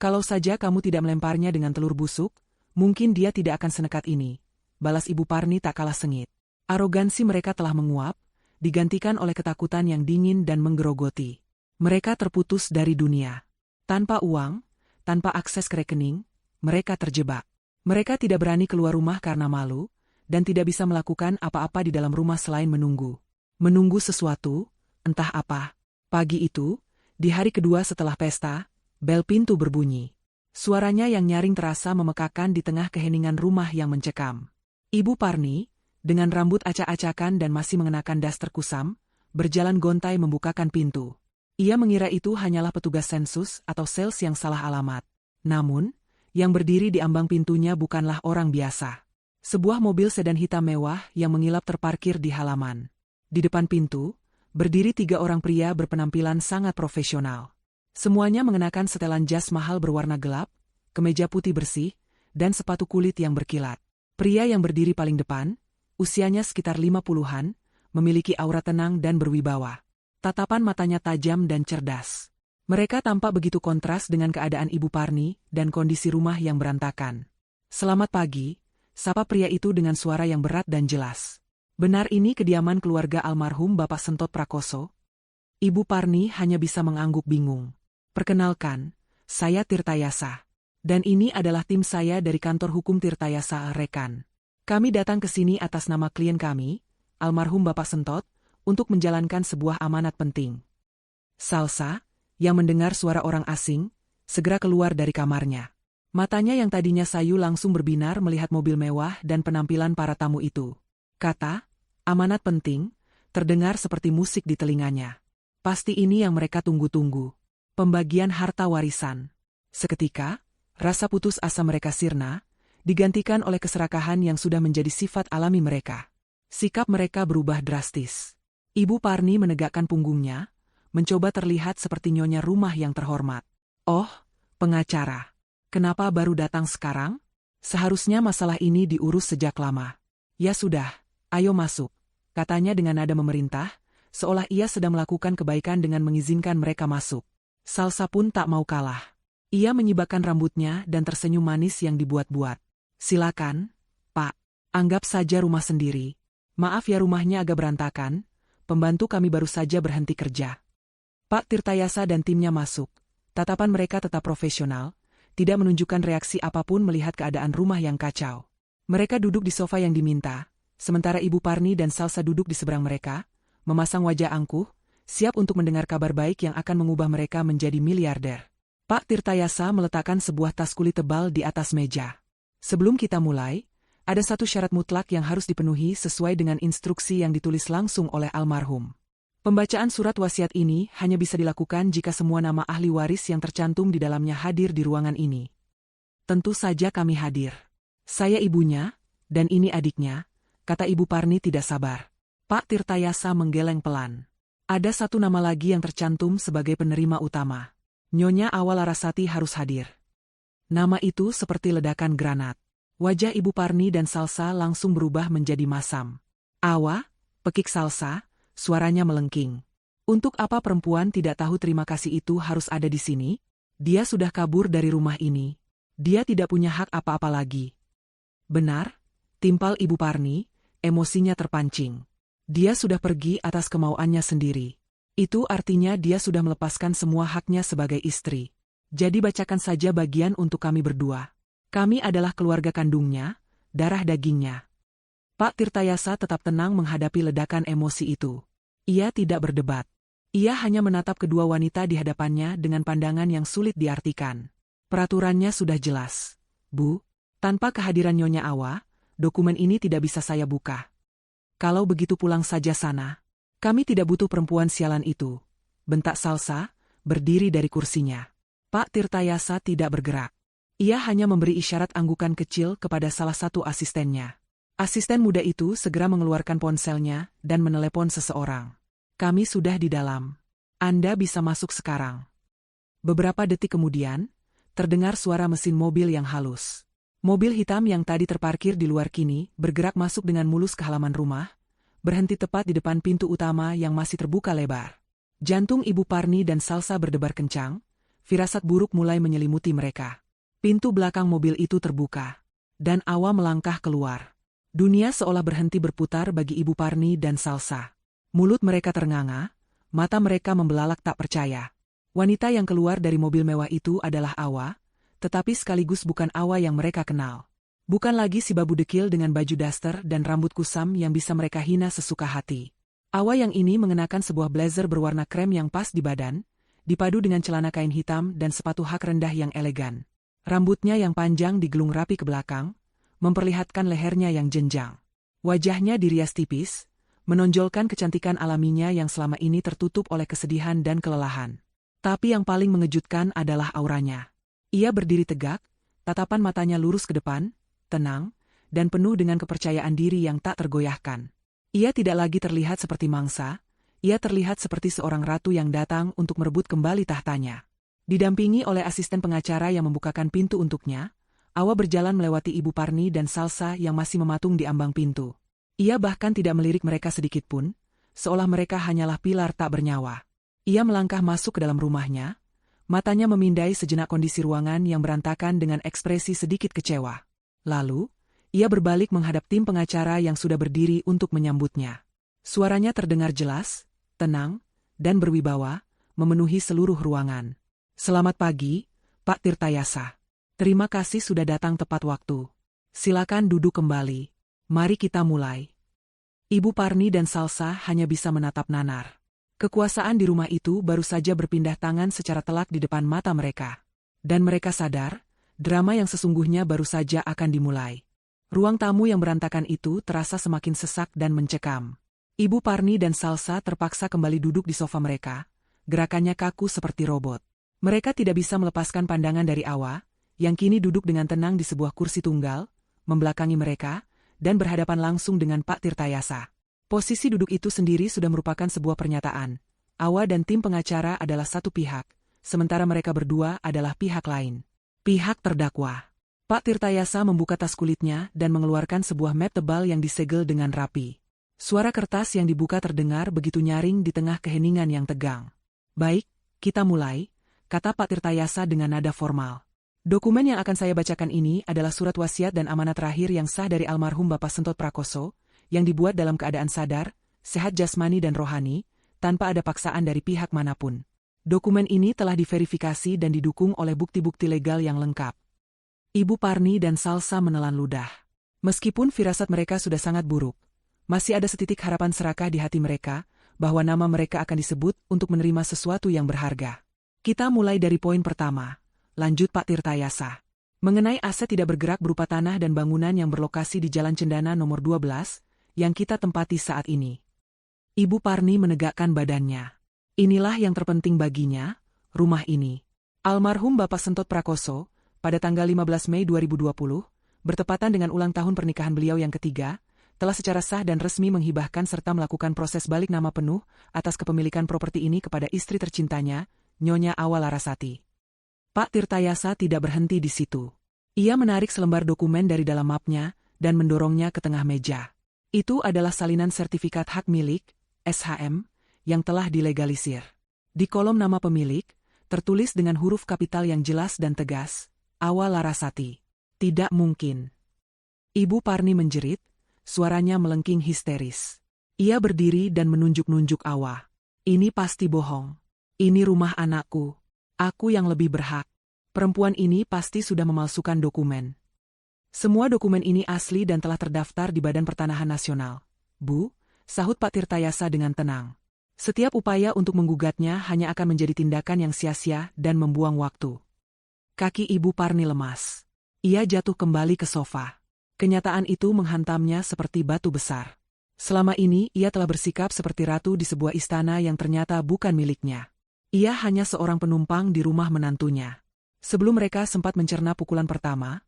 Kalau saja kamu tidak melemparnya dengan telur busuk, mungkin dia tidak akan senekat ini. Balas Ibu Parni tak kalah sengit. Arogansi mereka telah menguap, digantikan oleh ketakutan yang dingin dan menggerogoti. Mereka terputus dari dunia. Tanpa uang, tanpa akses ke rekening, mereka terjebak. Mereka tidak berani keluar rumah karena malu, dan tidak bisa melakukan apa-apa di dalam rumah selain menunggu. Menunggu sesuatu, entah apa. Pagi itu, di hari kedua setelah pesta, bel pintu berbunyi. Suaranya yang nyaring terasa memekakan di tengah keheningan rumah yang mencekam. Ibu Parni, dengan rambut acak-acakan dan masih mengenakan daster kusam, berjalan gontai membukakan pintu. Ia mengira itu hanyalah petugas sensus atau sales yang salah alamat. Namun, yang berdiri di ambang pintunya bukanlah orang biasa. Sebuah mobil sedan hitam mewah yang mengilap terparkir di halaman. Di depan pintu, berdiri 3 orang pria berpenampilan sangat profesional. Semuanya mengenakan setelan jas mahal berwarna gelap, kemeja putih bersih, dan sepatu kulit yang berkilat. Pria yang berdiri paling depan, usianya sekitar 50-an, memiliki aura tenang dan berwibawa. Tatapan matanya tajam dan cerdas. Mereka tampak begitu kontras dengan keadaan Ibu Parni dan kondisi rumah yang berantakan. "Selamat pagi," sapa pria itu dengan suara yang berat dan jelas. "Benar ini kediaman keluarga almarhum Bapak Sentot Prakoso?" Ibu Parni hanya bisa mengangguk bingung. "Perkenalkan, saya Tirtayasa. Dan ini adalah tim saya dari kantor hukum Tirtayasa Rekan. Kami datang ke sini atas nama klien kami, almarhum Bapak Sentot, untuk menjalankan sebuah amanat penting." Salsa, yang mendengar suara orang asing, segera keluar dari kamarnya. Matanya yang tadinya sayu langsung berbinar melihat mobil mewah dan penampilan para tamu itu. Kata, "Amanat penting," terdengar seperti musik di telinganya. Pasti ini yang mereka tunggu-tunggu. Pembagian harta warisan. Seketika, rasa putus asa mereka sirna, digantikan oleh keserakahan yang sudah menjadi sifat alami mereka. Sikap mereka berubah drastis. Ibu Parni menegakkan punggungnya, mencoba terlihat seperti nyonya rumah yang terhormat. "Oh, pengacara. Kenapa baru datang sekarang? Seharusnya masalah ini diurus sejak lama." "Ya sudah, ayo masuk," katanya dengan nada memerintah, seolah ia sedang melakukan kebaikan dengan mengizinkan mereka masuk. Salsa pun tak mau kalah. Ia menyibakkan rambutnya dan tersenyum manis yang dibuat-buat. "Silakan, Pak. Anggap saja rumah sendiri. Maaf ya rumahnya agak berantakan, pembantu kami baru saja berhenti kerja." Pak Tirtayasa dan timnya masuk. Tatapan mereka tetap profesional, tidak menunjukkan reaksi apapun melihat keadaan rumah yang kacau. Mereka duduk di sofa yang diminta, sementara Ibu Parni dan Salsa duduk di seberang mereka, memasang wajah angkuh, siap untuk mendengar kabar baik yang akan mengubah mereka menjadi miliarder. Pak Tirtayasa meletakkan sebuah tas kulit tebal di atas meja. "Sebelum kita mulai, ada satu syarat mutlak yang harus dipenuhi sesuai dengan instruksi yang ditulis langsung oleh almarhum. Pembacaan surat wasiat ini hanya bisa dilakukan jika semua nama ahli waris yang tercantum di dalamnya hadir di ruangan ini." "Tentu saja kami hadir. Saya ibunya, dan ini adiknya," kata Ibu Parni tidak sabar. Pak Tirtayasa menggeleng pelan. "Ada satu nama lagi yang tercantum sebagai penerima utama. Nyonya Awa Larasati harus hadir." Nama itu seperti ledakan granat. Wajah Ibu Parni dan Salsa langsung berubah menjadi masam. "Awa?" pekik Salsa, suaranya melengking. "Untuk apa perempuan tidak tahu terima kasih itu harus ada di sini? Dia sudah kabur dari rumah ini. Dia tidak punya hak apa-apa lagi." "Benar," timpal Ibu Parni, emosinya terpancing. "Dia sudah pergi atas kemauannya sendiri. Itu artinya dia sudah melepaskan semua haknya sebagai istri. Jadi bacakan saja bagian untuk kami berdua. Kami adalah keluarga kandungnya, darah dagingnya." Pak Tirtayasa tetap tenang menghadapi ledakan emosi itu. Ia tidak berdebat. Ia hanya menatap kedua wanita di hadapannya dengan pandangan yang sulit diartikan. "Peraturannya sudah jelas, Bu. Tanpa kehadiran Nyonya Awa, dokumen ini tidak bisa saya buka. Kalau begitu pulang saja sana. Kami tidak butuh perempuan sialan itu," bentak Salsa, berdiri dari kursinya. Pak Tirtayasa tidak bergerak. Ia hanya memberi isyarat anggukan kecil kepada salah satu asistennya. Asisten muda itu segera mengeluarkan ponselnya dan menelepon seseorang. "Kami sudah di dalam. Anda bisa masuk sekarang." Beberapa detik kemudian, terdengar suara mesin mobil yang halus. Mobil hitam yang tadi terparkir di luar kini bergerak masuk dengan mulus ke halaman rumah, berhenti tepat di depan pintu utama yang masih terbuka lebar. Jantung Ibu Parni dan Salsa berdebar kencang, firasat buruk mulai menyelimuti mereka. Pintu belakang mobil itu terbuka, dan Awa melangkah keluar. Dunia seolah berhenti berputar bagi Ibu Parni dan Salsa. Mulut mereka ternganga, mata mereka membelalak tak percaya. Wanita yang keluar dari mobil mewah itu adalah Awa, tetapi sekaligus bukan Awa yang mereka kenal. Bukan lagi si babu dekil dengan baju daster dan rambut kusam yang bisa mereka hina sesuka hati. Awa yang ini mengenakan sebuah blazer berwarna krem yang pas di badan, dipadu dengan celana kain hitam dan sepatu hak rendah yang elegan. Rambutnya yang panjang digelung rapi ke belakang, memperlihatkan lehernya yang jenjang. Wajahnya dirias tipis, menonjolkan kecantikan alaminya yang selama ini tertutup oleh kesedihan dan kelelahan. Tapi yang paling mengejutkan adalah auranya. Ia berdiri tegak, tatapan matanya lurus ke depan, tenang, dan penuh dengan kepercayaan diri yang tak tergoyahkan. Ia tidak lagi terlihat seperti mangsa, ia terlihat seperti seorang ratu yang datang untuk merebut kembali tahtanya. Didampingi oleh asisten pengacara yang membukakan pintu untuknya, Awa berjalan melewati Ibu Parni dan Salsa yang masih mematung di ambang pintu. Ia bahkan tidak melirik mereka sedikitpun, seolah mereka hanyalah pilar tak bernyawa. Ia melangkah masuk ke dalam rumahnya, Matanya memindai sejenak kondisi ruangan yang berantakan dengan ekspresi sedikit kecewa. Lalu, ia berbalik menghadap tim pengacara yang sudah berdiri untuk menyambutnya. Suaranya terdengar jelas, tenang, dan berwibawa, memenuhi seluruh ruangan. "Selamat pagi, Pak Tirtayasa. Terima kasih sudah datang tepat waktu. Silakan duduk kembali. Mari kita mulai." Ibu Parni dan Salsa hanya bisa menatap nanar. Kekuasaan di rumah itu baru saja berpindah tangan secara telak di depan mata mereka. Dan mereka sadar, drama yang sesungguhnya baru saja akan dimulai. Ruang tamu yang berantakan itu terasa semakin sesak dan mencekam. Ibu Parni dan Salsa terpaksa kembali duduk di sofa mereka, gerakannya kaku seperti robot. Mereka tidak bisa melepaskan pandangan dari Awa, yang kini duduk dengan tenang di sebuah kursi tunggal, membelakangi mereka, dan berhadapan langsung dengan Pak Tirtayasa. Posisi duduk itu sendiri sudah merupakan sebuah pernyataan. Awa dan tim pengacara adalah satu pihak, sementara mereka berdua adalah pihak lain. Pihak terdakwa. Pak Tirtayasa membuka tas kulitnya dan mengeluarkan sebuah map tebal yang disegel dengan rapi. Suara kertas yang dibuka terdengar begitu nyaring di tengah keheningan yang tegang. "Baik, kita mulai," kata Pak Tirtayasa dengan nada formal. "Dokumen yang akan saya bacakan ini adalah surat wasiat dan amanat terakhir yang sah dari almarhum Bapak Sentot Prakoso, yang dibuat dalam keadaan sadar, sehat jasmani dan rohani, tanpa ada paksaan dari pihak manapun. Dokumen ini telah diverifikasi dan didukung oleh bukti-bukti legal yang lengkap." Ibu Parni dan Salsa menelan ludah. Meskipun firasat mereka sudah sangat buruk, masih ada setitik harapan serakah di hati mereka, bahwa nama mereka akan disebut untuk menerima sesuatu yang berharga. "Kita mulai dari poin pertama," lanjut Pak Tirtayasa. "Mengenai aset tidak bergerak berupa tanah dan bangunan yang berlokasi di Jalan Cendana nomor 12, yang kita tempati saat ini." Ibu Parni menegakkan badannya. Inilah yang terpenting baginya, rumah ini. Almarhum Bapak Sentot Prakoso, pada tanggal 15 Mei 2020, bertepatan dengan ulang tahun pernikahan beliau yang ketiga, telah secara sah dan resmi menghibahkan serta melakukan proses balik nama penuh atas kepemilikan properti ini kepada istri tercintanya, Nyonya Awa Larasati. Pak Tirtayasa tidak berhenti di situ. Ia menarik selembar dokumen dari dalam mapnya dan mendorongnya ke tengah meja. Itu adalah salinan sertifikat hak milik, SHM, yang telah dilegalisir. Di kolom nama pemilik, tertulis dengan huruf kapital yang jelas dan tegas, Awa Larasati. "Tidak mungkin." Ibu Parni menjerit, suaranya melengking histeris. Ia berdiri dan menunjuk-nunjuk Awa. "Ini pasti bohong. Ini rumah anakku. Aku yang lebih berhak. Perempuan ini pasti sudah memalsukan dokumen. Semua dokumen ini asli dan telah terdaftar di Badan Pertanahan Nasional." "Bu," sahut Pak Tirtayasa dengan tenang. "Setiap upaya untuk menggugatnya hanya akan menjadi tindakan yang sia-sia dan membuang waktu." Kaki Ibu Parni lemas. Ia jatuh kembali ke sofa. Kenyataan itu menghantamnya seperti batu besar. Selama ini ia telah bersikap seperti ratu di sebuah istana yang ternyata bukan miliknya. Ia hanya seorang penumpang di rumah menantunya. Sebelum mereka sempat mencerna pukulan pertama,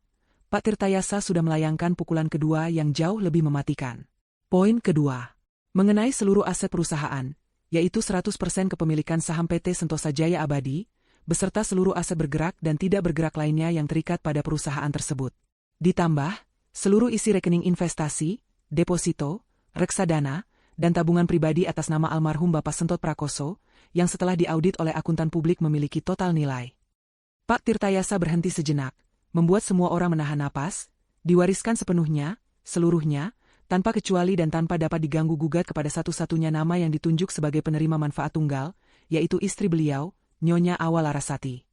Pak Tirtayasa sudah melayangkan pukulan kedua yang jauh lebih mematikan. Poin kedua. Mengenai seluruh aset perusahaan, yaitu 100% kepemilikan saham PT Sentosa Jaya Abadi, beserta seluruh aset bergerak dan tidak bergerak lainnya yang terikat pada perusahaan tersebut. Ditambah, seluruh isi rekening investasi, deposito, reksadana, dan tabungan pribadi atas nama almarhum Bapak Sentot Prakoso, yang setelah diaudit oleh akuntan publik memiliki total nilai. Pak Tirtayasa berhenti sejenak, membuat semua orang menahan napas, diwariskan sepenuhnya, seluruhnya, tanpa kecuali dan tanpa dapat diganggu-gugat kepada satu-satunya nama yang ditunjuk sebagai penerima manfaat tunggal, yaitu istri beliau, Nyonya Awa Larasati.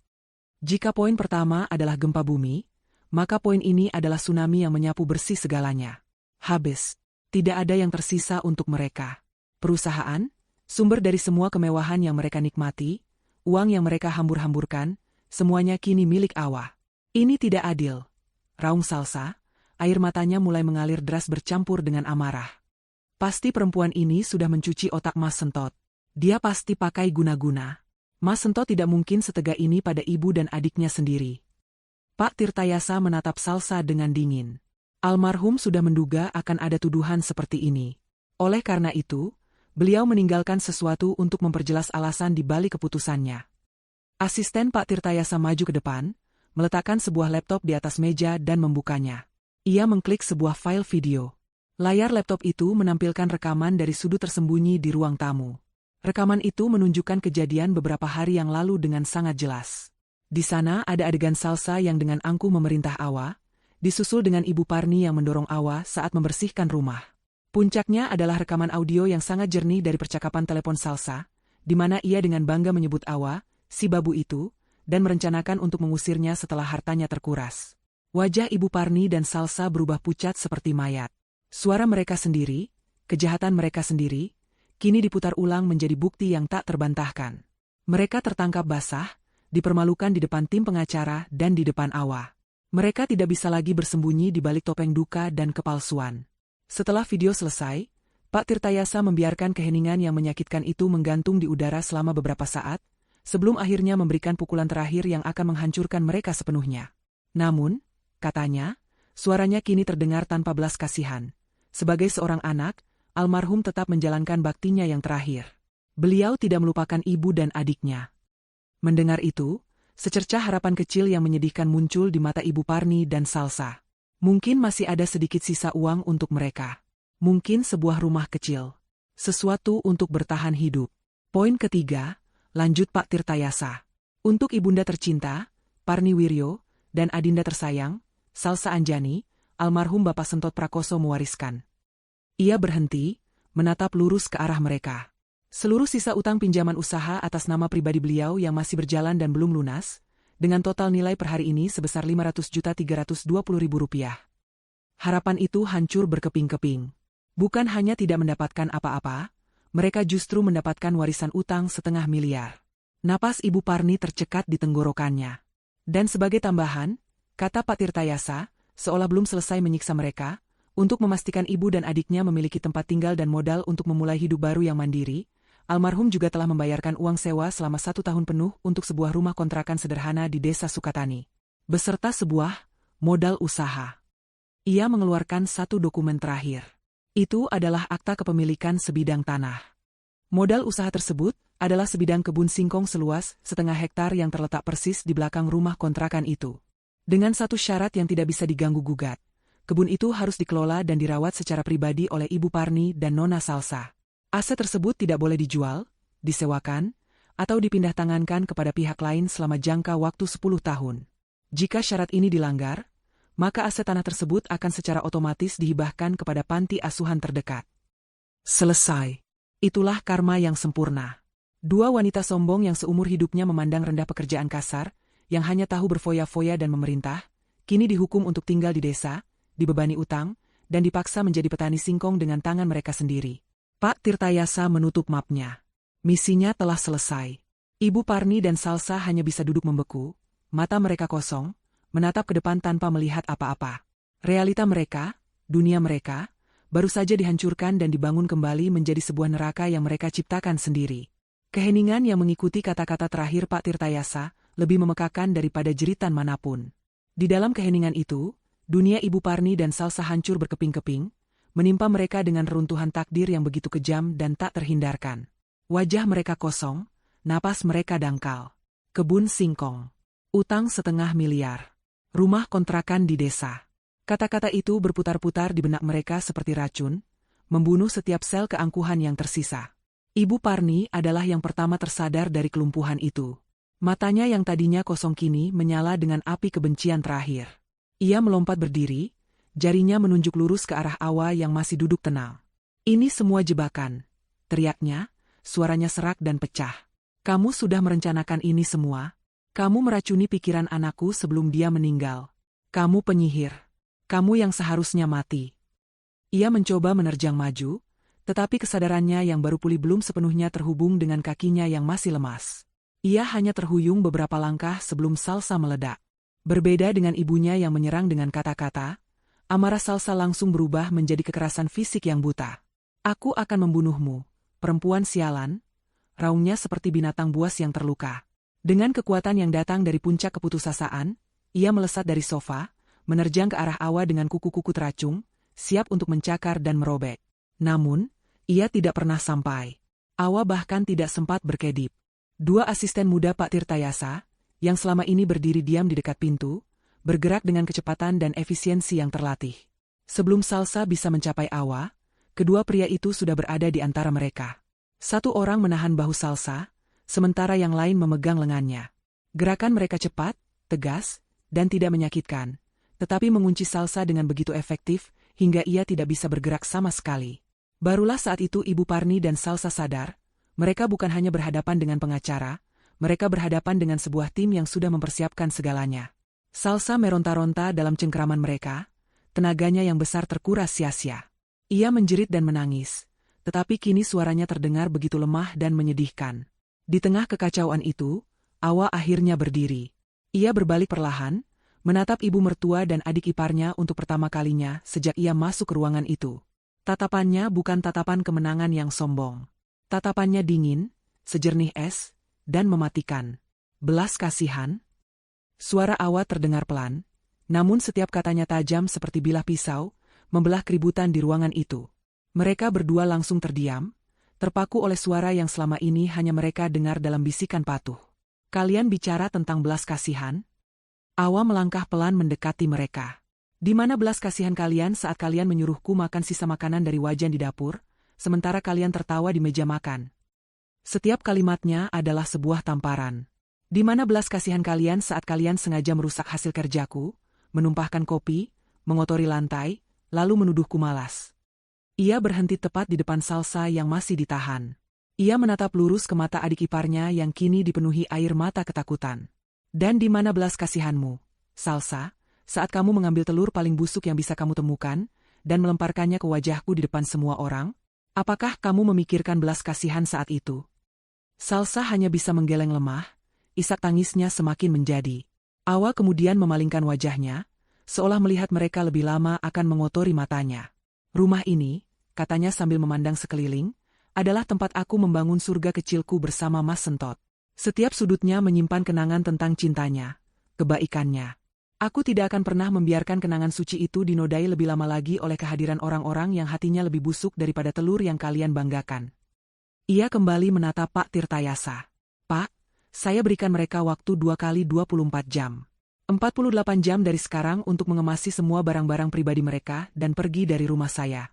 Jika poin pertama adalah gempa bumi, maka poin ini adalah tsunami yang menyapu bersih segalanya. Habis. Tidak ada yang tersisa untuk mereka. Perusahaan, sumber dari semua kemewahan yang mereka nikmati, uang yang mereka hambur-hamburkan, semuanya kini milik Awa. "Ini tidak adil," raung Salsa, air matanya mulai mengalir deras bercampur dengan amarah. "Pasti perempuan ini sudah mencuci otak Mas Sentot. Dia pasti pakai guna-guna. Mas Sentot tidak mungkin setega ini pada ibu dan adiknya sendiri." Pak Tirtayasa menatap Salsa dengan dingin. Almarhum sudah menduga akan ada tuduhan seperti ini. Oleh karena itu, beliau meninggalkan sesuatu untuk memperjelas alasan di balik keputusannya. Asisten Pak Tirtayasa maju ke depan, meletakkan sebuah laptop di atas meja dan membukanya. Ia mengklik sebuah file video. Layar laptop itu menampilkan rekaman dari sudut tersembunyi di ruang tamu. Rekaman itu menunjukkan kejadian beberapa hari yang lalu dengan sangat jelas. Di sana ada adegan Salsa yang dengan angkuh memerintah Awa, disusul dengan Ibu Parni yang mendorong Awa saat membersihkan rumah. Puncaknya adalah rekaman audio yang sangat jernih dari percakapan telepon Salsa, di mana ia dengan bangga menyebut Awa, si babu itu, dan merencanakan untuk mengusirnya setelah hartanya terkuras. Wajah Ibu Parni dan Salsa berubah pucat seperti mayat. Suara mereka sendiri, kejahatan mereka sendiri, kini diputar ulang menjadi bukti yang tak terbantahkan. Mereka tertangkap basah, dipermalukan di depan tim pengacara dan di depan Awa. Mereka tidak bisa lagi bersembunyi di balik topeng duka dan kepalsuan. Setelah video selesai, Pak Tirtayasa membiarkan keheningan yang menyakitkan itu menggantung di udara selama beberapa saat, sebelum akhirnya memberikan pukulan terakhir yang akan menghancurkan mereka sepenuhnya. Namun, katanya, suaranya kini terdengar tanpa belas kasihan. Sebagai seorang anak, almarhum tetap menjalankan baktinya yang terakhir. Beliau tidak melupakan ibu dan adiknya. Mendengar itu, secercah harapan kecil yang menyedihkan muncul di mata Ibu Parni dan Salsa. Mungkin masih ada sedikit sisa uang untuk mereka. Mungkin sebuah rumah kecil. Sesuatu untuk bertahan hidup. Poin ketiga, lanjut Pak Tirtayasa. Untuk ibunda tercinta, Parni Wiryo, dan adinda tersayang, Salsa Anjani, almarhum Bapak Sentot Prakoso mewariskan. Ia berhenti, menatap lurus ke arah mereka. Seluruh sisa utang pinjaman usaha atas nama pribadi beliau yang masih berjalan dan belum lunas, dengan total nilai per hari ini sebesar Rp500.320.000. Harapan itu hancur berkeping-keping. Bukan hanya tidak mendapatkan apa-apa, mereka justru mendapatkan warisan utang 500 miliar. Napas Ibu Parni tercekat di tenggorokannya. Dan sebagai tambahan, kata Pak Tirtayasa, seolah belum selesai menyiksa mereka, untuk memastikan ibu dan adiknya memiliki tempat tinggal dan modal untuk memulai hidup baru yang mandiri, almarhum juga telah membayarkan uang sewa selama 1 tahun penuh untuk sebuah rumah kontrakan sederhana di Desa Sukatani, beserta sebuah modal usaha. Ia mengeluarkan 1 dokumen terakhir. Itu adalah akta kepemilikan sebidang tanah. Modal usaha tersebut adalah sebidang kebun singkong seluas 0,5 hektar yang terletak persis di belakang rumah kontrakan itu. Dengan satu syarat yang tidak bisa diganggu-gugat. Kebun itu harus dikelola dan dirawat secara pribadi oleh Ibu Parni dan Nona Salsa. Aset tersebut tidak boleh dijual, disewakan, atau dipindah tangankan kepada pihak lain selama jangka waktu 10 tahun. Jika syarat ini dilanggar, maka aset tanah tersebut akan secara otomatis dihibahkan kepada panti asuhan terdekat. Selesai. Itulah karma yang sempurna. 2 wanita sombong yang seumur hidupnya memandang rendah pekerjaan kasar, yang hanya tahu berfoya-foya dan memerintah, kini dihukum untuk tinggal di desa, dibebani utang, dan dipaksa menjadi petani singkong dengan tangan mereka sendiri. Pak Tirtayasa menutup mapnya. Misinya telah selesai. Ibu Parni dan Salsa hanya bisa duduk membeku, mata mereka kosong, menatap ke depan tanpa melihat apa-apa. Realita mereka, dunia mereka, baru saja dihancurkan dan dibangun kembali menjadi sebuah neraka yang mereka ciptakan sendiri. Keheningan yang mengikuti kata-kata terakhir Pak Tirtayasa lebih memekakan daripada jeritan manapun. Di dalam keheningan itu, dunia Ibu Parni dan Salsa hancur berkeping-keping, menimpa mereka dengan reruntuhan takdir yang begitu kejam dan tak terhindarkan. Wajah mereka kosong, napas mereka dangkal. Kebun singkong. Utang 0,5 miliar. Rumah kontrakan di desa. Kata-kata itu berputar-putar di benak mereka seperti racun, membunuh setiap sel keangkuhan yang tersisa. Ibu Parni adalah yang pertama tersadar dari kelumpuhan itu. Matanya yang tadinya kosong kini menyala dengan api kebencian terakhir. Ia melompat berdiri, jarinya menunjuk lurus ke arah Awa yang masih duduk tenang. Ini semua jebakan, teriaknya, suaranya serak dan pecah. Kamu sudah merencanakan ini semua? Kamu meracuni pikiran anakku sebelum dia meninggal. Kamu penyihir. Kamu yang seharusnya mati. Ia mencoba menerjang maju, tetapi kesadarannya yang baru pulih belum sepenuhnya terhubung dengan kakinya yang masih lemas. Ia hanya terhuyung beberapa langkah sebelum Salsa meledak. Berbeda dengan ibunya yang menyerang dengan kata-kata, amarah Salsa langsung berubah menjadi kekerasan fisik yang buta. Aku akan membunuhmu, perempuan sialan, raungnya seperti binatang buas yang terluka. Dengan kekuatan yang datang dari puncak keputusasaan, ia melesat dari sofa, menerjang ke arah Awa dengan kuku-kuku teracung, siap untuk mencakar dan merobek. Namun, ia tidak pernah sampai. Awa bahkan tidak sempat berkedip. 2 asisten muda Pak Tirtayasa, yang selama ini berdiri diam di dekat pintu, bergerak dengan kecepatan dan efisiensi yang terlatih. Sebelum Salsa bisa mencapai Awa, kedua pria itu sudah berada di antara mereka. Satu orang menahan bahu Salsa, sementara yang lain memegang lengannya. Gerakan mereka cepat, tegas, dan tidak menyakitkan, tetapi mengunci Salsa dengan begitu efektif, hingga ia tidak bisa bergerak sama sekali. Barulah saat itu Ibu Parni dan Salsa sadar, mereka bukan hanya berhadapan dengan pengacara, mereka berhadapan dengan sebuah tim yang sudah mempersiapkan segalanya. Salsa meronta-ronta dalam cengkeraman mereka, tenaganya yang besar terkuras sia-sia. Ia menjerit dan menangis, tetapi kini suaranya terdengar begitu lemah dan menyedihkan. Di tengah kekacauan itu, Awa akhirnya berdiri. Ia berbalik perlahan, menatap ibu mertua dan adik iparnya untuk pertama kalinya sejak ia masuk ke ruangan itu. Tatapannya bukan tatapan kemenangan yang sombong. Tatapannya dingin, sejernih es, dan mematikan. Belas kasihan. Suara Awa terdengar pelan, namun setiap katanya tajam seperti bilah pisau, membelah keributan di ruangan itu. Mereka berdua langsung terdiam, terpaku oleh suara yang selama ini hanya mereka dengar dalam bisikan patuh. Kalian bicara tentang belas kasihan? Awa melangkah pelan mendekati mereka. Di mana belas kasihan kalian saat kalian menyuruhku makan sisa makanan dari wajan di dapur, sementara kalian tertawa di meja makan? Setiap kalimatnya adalah sebuah tamparan. Di mana belas kasihan kalian saat kalian sengaja merusak hasil kerjaku, menumpahkan kopi, mengotori lantai, lalu menuduhku malas? Ia berhenti tepat di depan Salsa yang masih ditahan. Ia menatap lurus ke mata adik iparnya yang kini dipenuhi air mata ketakutan. Dan di mana belas kasihanmu, Salsa, saat kamu mengambil telur paling busuk yang bisa kamu temukan, dan melemparkannya ke wajahku di depan semua orang? Apakah kamu memikirkan belas kasihan saat itu? Salsa hanya bisa menggeleng lemah, isak tangisnya semakin menjadi. Awa kemudian memalingkan wajahnya, seolah melihat mereka lebih lama akan mengotori matanya. Rumah ini, katanya sambil memandang sekeliling, adalah tempat aku membangun surga kecilku bersama Mas Sentot. Setiap sudutnya menyimpan kenangan tentang cintanya, kebaikannya. Aku tidak akan pernah membiarkan kenangan suci itu dinodai lebih lama lagi oleh kehadiran orang-orang yang hatinya lebih busuk daripada telur yang kalian banggakan. Ia kembali menatap Pak Tirtayasa. Pak, saya berikan mereka waktu 2 kali 24 jam. 48 jam dari sekarang untuk mengemasi semua barang-barang pribadi mereka dan pergi dari rumah saya.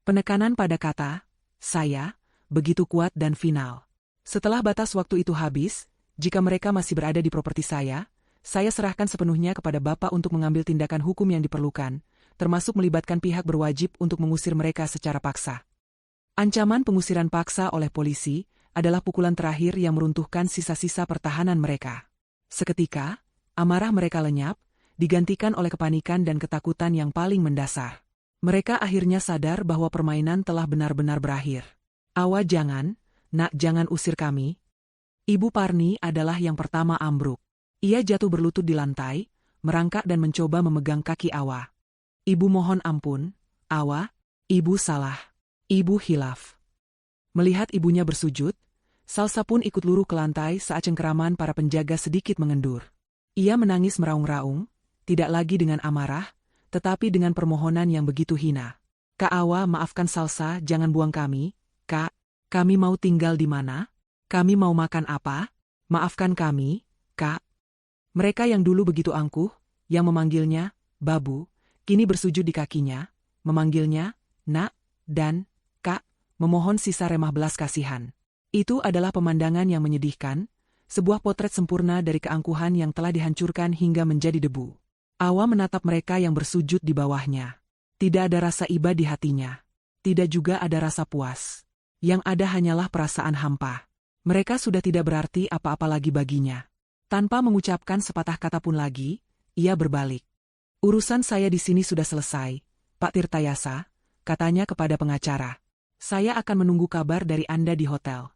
Penekanan pada kata, saya, begitu kuat dan final. Setelah batas waktu itu habis, jika mereka masih berada di properti saya serahkan sepenuhnya kepada Bapak untuk mengambil tindakan hukum yang diperlukan, termasuk melibatkan pihak berwajib untuk mengusir mereka secara paksa. Ancaman pengusiran paksa oleh polisi adalah pukulan terakhir yang meruntuhkan sisa-sisa pertahanan mereka. Seketika, amarah mereka lenyap, digantikan oleh kepanikan dan ketakutan yang paling mendasar. Mereka akhirnya sadar bahwa permainan telah benar-benar berakhir. Awa jangan, nak jangan usir kami. Ibu Parni adalah yang pertama ambruk. Ia jatuh berlutut di lantai, merangkak dan mencoba memegang kaki Awa. Ibu mohon ampun, Awa, ibu salah. Ibu hilaf. Melihat ibunya bersujud, Salsa pun ikut luruh ke lantai saat cengkeraman para penjaga sedikit mengendur. Ia menangis meraung-raung, tidak lagi dengan amarah, tetapi dengan permohonan yang begitu hina. Kak Awa, maafkan Salsa, jangan buang kami. Kak, kami mau tinggal di mana? Kami mau makan apa? Maafkan kami, Kak. Mereka yang dulu begitu angkuh, yang memanggilnya, Babu, kini bersujud di kakinya, memanggilnya, Nak, dan, Kak, memohon sisa remah belas kasihan. Itu adalah pemandangan yang menyedihkan, sebuah potret sempurna dari keangkuhan yang telah dihancurkan hingga menjadi debu. Awa menatap mereka yang bersujud di bawahnya. Tidak ada rasa iba di hatinya. Tidak juga ada rasa puas. Yang ada hanyalah perasaan hampa. Mereka sudah tidak berarti apa-apa lagi baginya. Tanpa mengucapkan sepatah kata pun lagi, ia berbalik. Urusan saya di sini sudah selesai, Pak Tirtayasa, katanya kepada pengacara. Saya akan menunggu kabar dari Anda di hotel.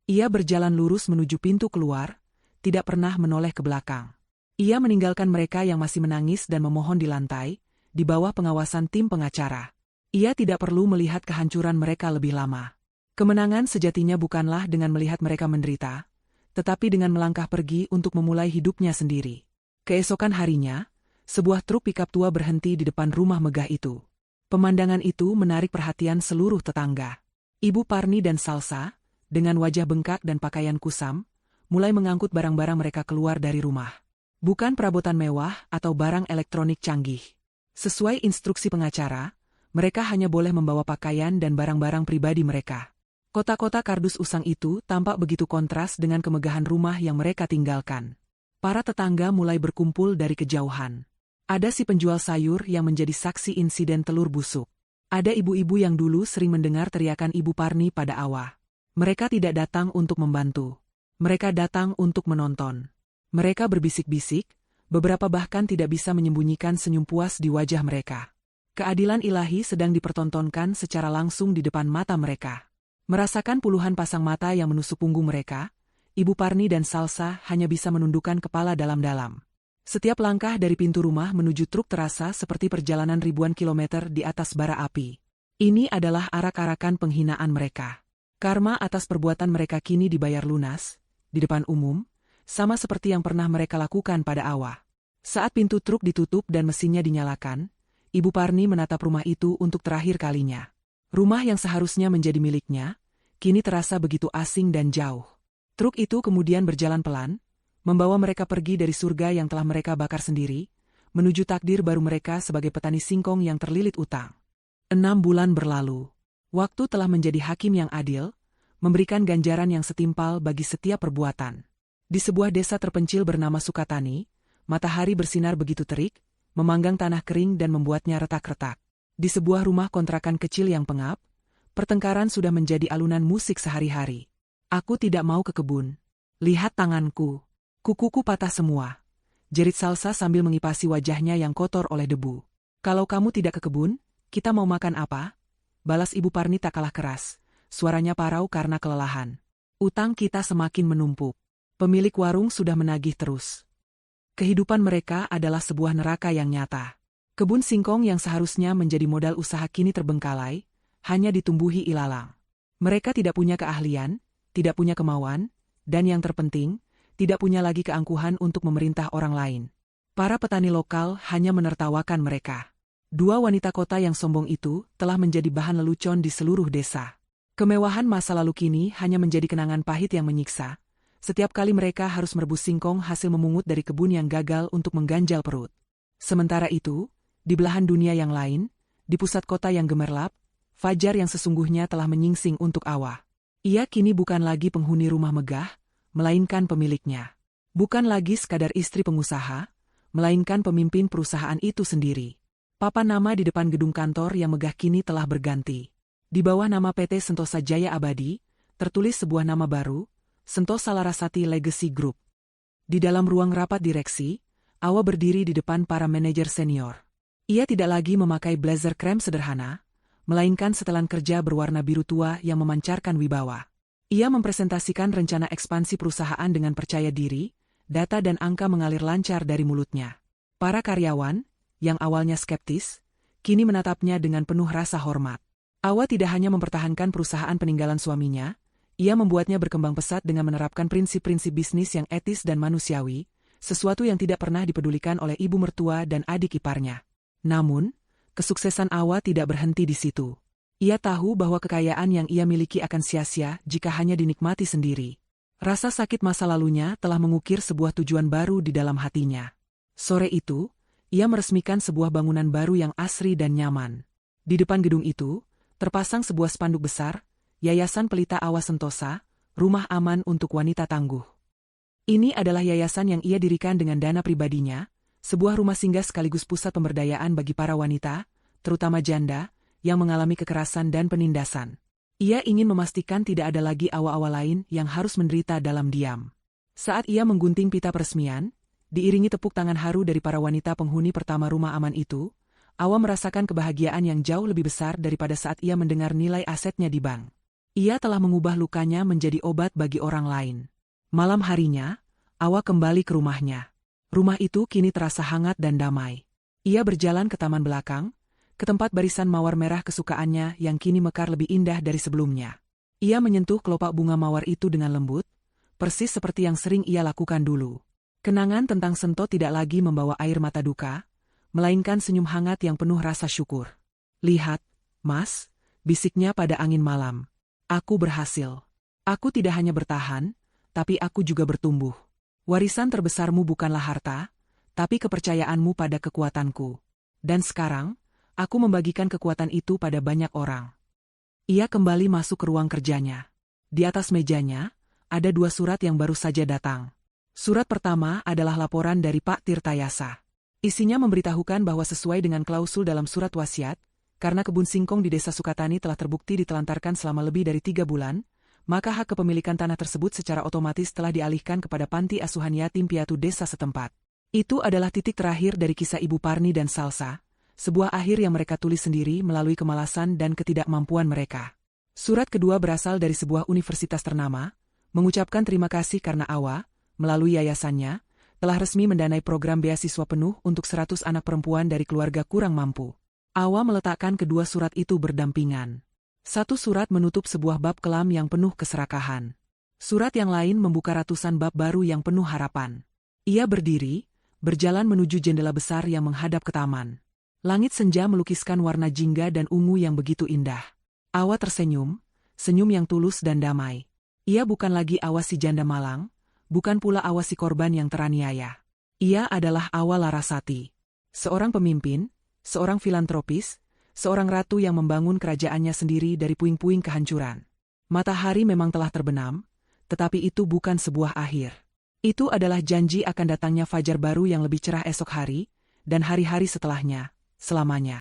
Ia berjalan lurus menuju pintu keluar, tidak pernah menoleh ke belakang. Ia meninggalkan mereka yang masih menangis dan memohon di lantai, di bawah pengawasan tim pengacara. Ia tidak perlu melihat kehancuran mereka lebih lama. Kemenangan sejatinya bukanlah dengan melihat mereka menderita, tetapi dengan melangkah pergi untuk memulai hidupnya sendiri. Keesokan harinya, sebuah truk pikap tua berhenti di depan rumah megah itu. Pemandangan itu menarik perhatian seluruh tetangga. Ibu Parni dan Salsa, dengan wajah bengkak dan pakaian kusam, mulai mengangkut barang-barang mereka keluar dari rumah. Bukan perabotan mewah atau barang elektronik canggih. Sesuai instruksi pengacara, mereka hanya boleh membawa pakaian dan barang-barang pribadi mereka. Kota-kota kardus usang itu tampak begitu kontras dengan kemegahan rumah yang mereka tinggalkan. Para tetangga mulai berkumpul dari kejauhan. Ada si penjual sayur yang menjadi saksi insiden telur busuk. Ada ibu-ibu yang dulu sering mendengar teriakan Ibu Parni pada Awa. Mereka tidak datang untuk membantu. Mereka datang untuk menonton. Mereka berbisik-bisik, beberapa bahkan tidak bisa menyembunyikan senyum puas di wajah mereka. Keadilan ilahi sedang dipertontonkan secara langsung di depan mata mereka. Merasakan puluhan pasang mata yang menusuk punggung mereka, Ibu Parni dan Salsa hanya bisa menundukkan kepala dalam-dalam. Setiap langkah dari pintu rumah menuju truk terasa seperti perjalanan ribuan kilometer di atas bara api. Ini adalah arak-arakan penghinaan mereka. Karma atas perbuatan mereka kini dibayar lunas, di depan umum, sama seperti yang pernah mereka lakukan pada Awa. Saat pintu truk ditutup dan mesinnya dinyalakan, Ibu Parni menatap rumah itu untuk terakhir kalinya. Rumah yang seharusnya menjadi miliknya, kini terasa begitu asing dan jauh. Truk itu kemudian berjalan pelan, membawa mereka pergi dari surga yang telah mereka bakar sendiri, menuju takdir baru mereka sebagai petani singkong yang terlilit utang. 6 bulan berlalu. Waktu telah menjadi hakim yang adil, memberikan ganjaran yang setimpal bagi setiap perbuatan. Di sebuah desa terpencil bernama Sukatani, matahari bersinar begitu terik, memanggang tanah kering dan membuatnya retak-retak. Di sebuah rumah kontrakan kecil yang pengap, pertengkaran sudah menjadi alunan musik sehari-hari. Aku tidak mau ke kebun. Lihat tanganku. Kukuku patah semua. Jerit Salsa sambil mengipasi wajahnya yang kotor oleh debu. Kalau kamu tidak ke kebun, kita mau makan apa? Balas Ibu Parni tak kalah keras. Suaranya parau karena kelelahan. Utang kita semakin menumpuk. Pemilik warung sudah menagih terus. Kehidupan mereka adalah sebuah neraka yang nyata. Kebun singkong yang seharusnya menjadi modal usaha kini terbengkalai, hanya ditumbuhi ilalang. Mereka tidak punya keahlian, tidak punya kemauan, dan yang terpenting, tidak punya lagi keangkuhan untuk memerintah orang lain. Para petani lokal hanya menertawakan mereka. 2 wanita kota yang sombong itu telah menjadi bahan lelucon di seluruh desa. Kemewahan masa lalu kini hanya menjadi kenangan pahit yang menyiksa. Setiap kali mereka harus merebus singkong hasil memungut dari kebun yang gagal untuk mengganjal perut. Sementara itu, di belahan dunia yang lain, di pusat kota yang gemerlap, fajar yang sesungguhnya telah menyingsing untuk Awa. Ia kini bukan lagi penghuni rumah megah, melainkan pemiliknya. Bukan lagi sekadar istri pengusaha, melainkan pemimpin perusahaan itu sendiri. Papan nama di depan gedung kantor yang megah kini telah berganti. Di bawah nama PT Sentosa Jaya Abadi, tertulis sebuah nama baru, Sentosa Larasati Legacy Group. Di dalam ruang rapat direksi, Awa berdiri di depan para manajer senior. Ia tidak lagi memakai blazer krem sederhana, melainkan setelan kerja berwarna biru tua yang memancarkan wibawa. Ia mempresentasikan rencana ekspansi perusahaan dengan percaya diri, data dan angka mengalir lancar dari mulutnya. Para karyawan, yang awalnya skeptis, kini menatapnya dengan penuh rasa hormat. Awa tidak hanya mempertahankan perusahaan peninggalan suaminya, ia membuatnya berkembang pesat dengan menerapkan prinsip-prinsip bisnis yang etis dan manusiawi, sesuatu yang tidak pernah dipedulikan oleh ibu mertua dan adik iparnya. Namun, kesuksesan Awa tidak berhenti di situ. Ia tahu bahwa kekayaan yang ia miliki akan sia-sia jika hanya dinikmati sendiri. Rasa sakit masa lalunya telah mengukir sebuah tujuan baru di dalam hatinya. Sore itu, ia meresmikan sebuah bangunan baru yang asri dan nyaman. Di depan gedung itu, terpasang sebuah spanduk besar, Yayasan Pelita Awa Sentosa, rumah aman untuk wanita tangguh. Ini adalah yayasan yang ia dirikan dengan dana pribadinya, sebuah rumah singgah sekaligus pusat pemberdayaan bagi para wanita, terutama janda, yang mengalami kekerasan dan penindasan. Ia ingin memastikan tidak ada lagi awa-awa lain yang harus menderita dalam diam. Saat ia menggunting pita peresmian, diiringi tepuk tangan haru dari para wanita penghuni pertama rumah aman itu, Awa merasakan kebahagiaan yang jauh lebih besar daripada saat ia mendengar nilai asetnya di bank. Ia telah mengubah lukanya menjadi obat bagi orang lain. Malam harinya, Awa kembali ke rumahnya. Rumah itu kini terasa hangat dan damai. Ia berjalan ke taman belakang, ke tempat barisan mawar merah kesukaannya yang kini mekar lebih indah dari sebelumnya. Ia menyentuh kelopak bunga mawar itu dengan lembut, persis seperti yang sering ia lakukan dulu. Kenangan tentang Sento tidak lagi membawa air mata duka, melainkan senyum hangat yang penuh rasa syukur. Lihat, Mas, bisiknya pada angin malam. Aku berhasil. Aku tidak hanya bertahan, tapi aku juga bertumbuh. Warisan terbesarmu bukanlah harta, tapi kepercayaanmu pada kekuatanku. Dan sekarang, aku membagikan kekuatan itu pada banyak orang. Ia kembali masuk ke ruang kerjanya. Di atas mejanya, ada 2 surat yang baru saja datang. Surat pertama adalah laporan dari Pak Tirtayasa. Isinya memberitahukan bahwa sesuai dengan klausul dalam surat wasiat, karena kebun singkong di Desa Sukatani telah terbukti ditelantarkan selama lebih dari 3 bulan, maka hak kepemilikan tanah tersebut secara otomatis telah dialihkan kepada panti asuhan yatim piatu desa setempat. Itu adalah titik terakhir dari kisah Ibu Parni dan Salsa, sebuah akhir yang mereka tulis sendiri melalui kemalasan dan ketidakmampuan mereka. Surat kedua berasal dari sebuah universitas ternama, mengucapkan terima kasih karena AWA, melalui yayasannya, telah resmi mendanai program beasiswa penuh untuk 100 anak perempuan dari keluarga kurang mampu. AWA meletakkan kedua surat itu berdampingan. Satu surat menutup sebuah bab kelam yang penuh keserakahan. Surat yang lain membuka ratusan bab baru yang penuh harapan. Ia berdiri, berjalan menuju jendela besar yang menghadap ke taman. Langit senja melukiskan warna jingga dan ungu yang begitu indah. AWA tersenyum, senyum yang tulus dan damai. Ia bukan lagi AWA si janda malang, bukan pula AWA si korban yang teraniaya. Ia adalah AWA Larasati. Seorang pemimpin, seorang filantropis, seorang ratu yang membangun kerajaannya sendiri dari puing-puing kehancuran. Matahari memang telah terbenam, tetapi itu bukan sebuah akhir. Itu adalah janji akan datangnya fajar baru yang lebih cerah esok hari, dan hari-hari setelahnya, selamanya.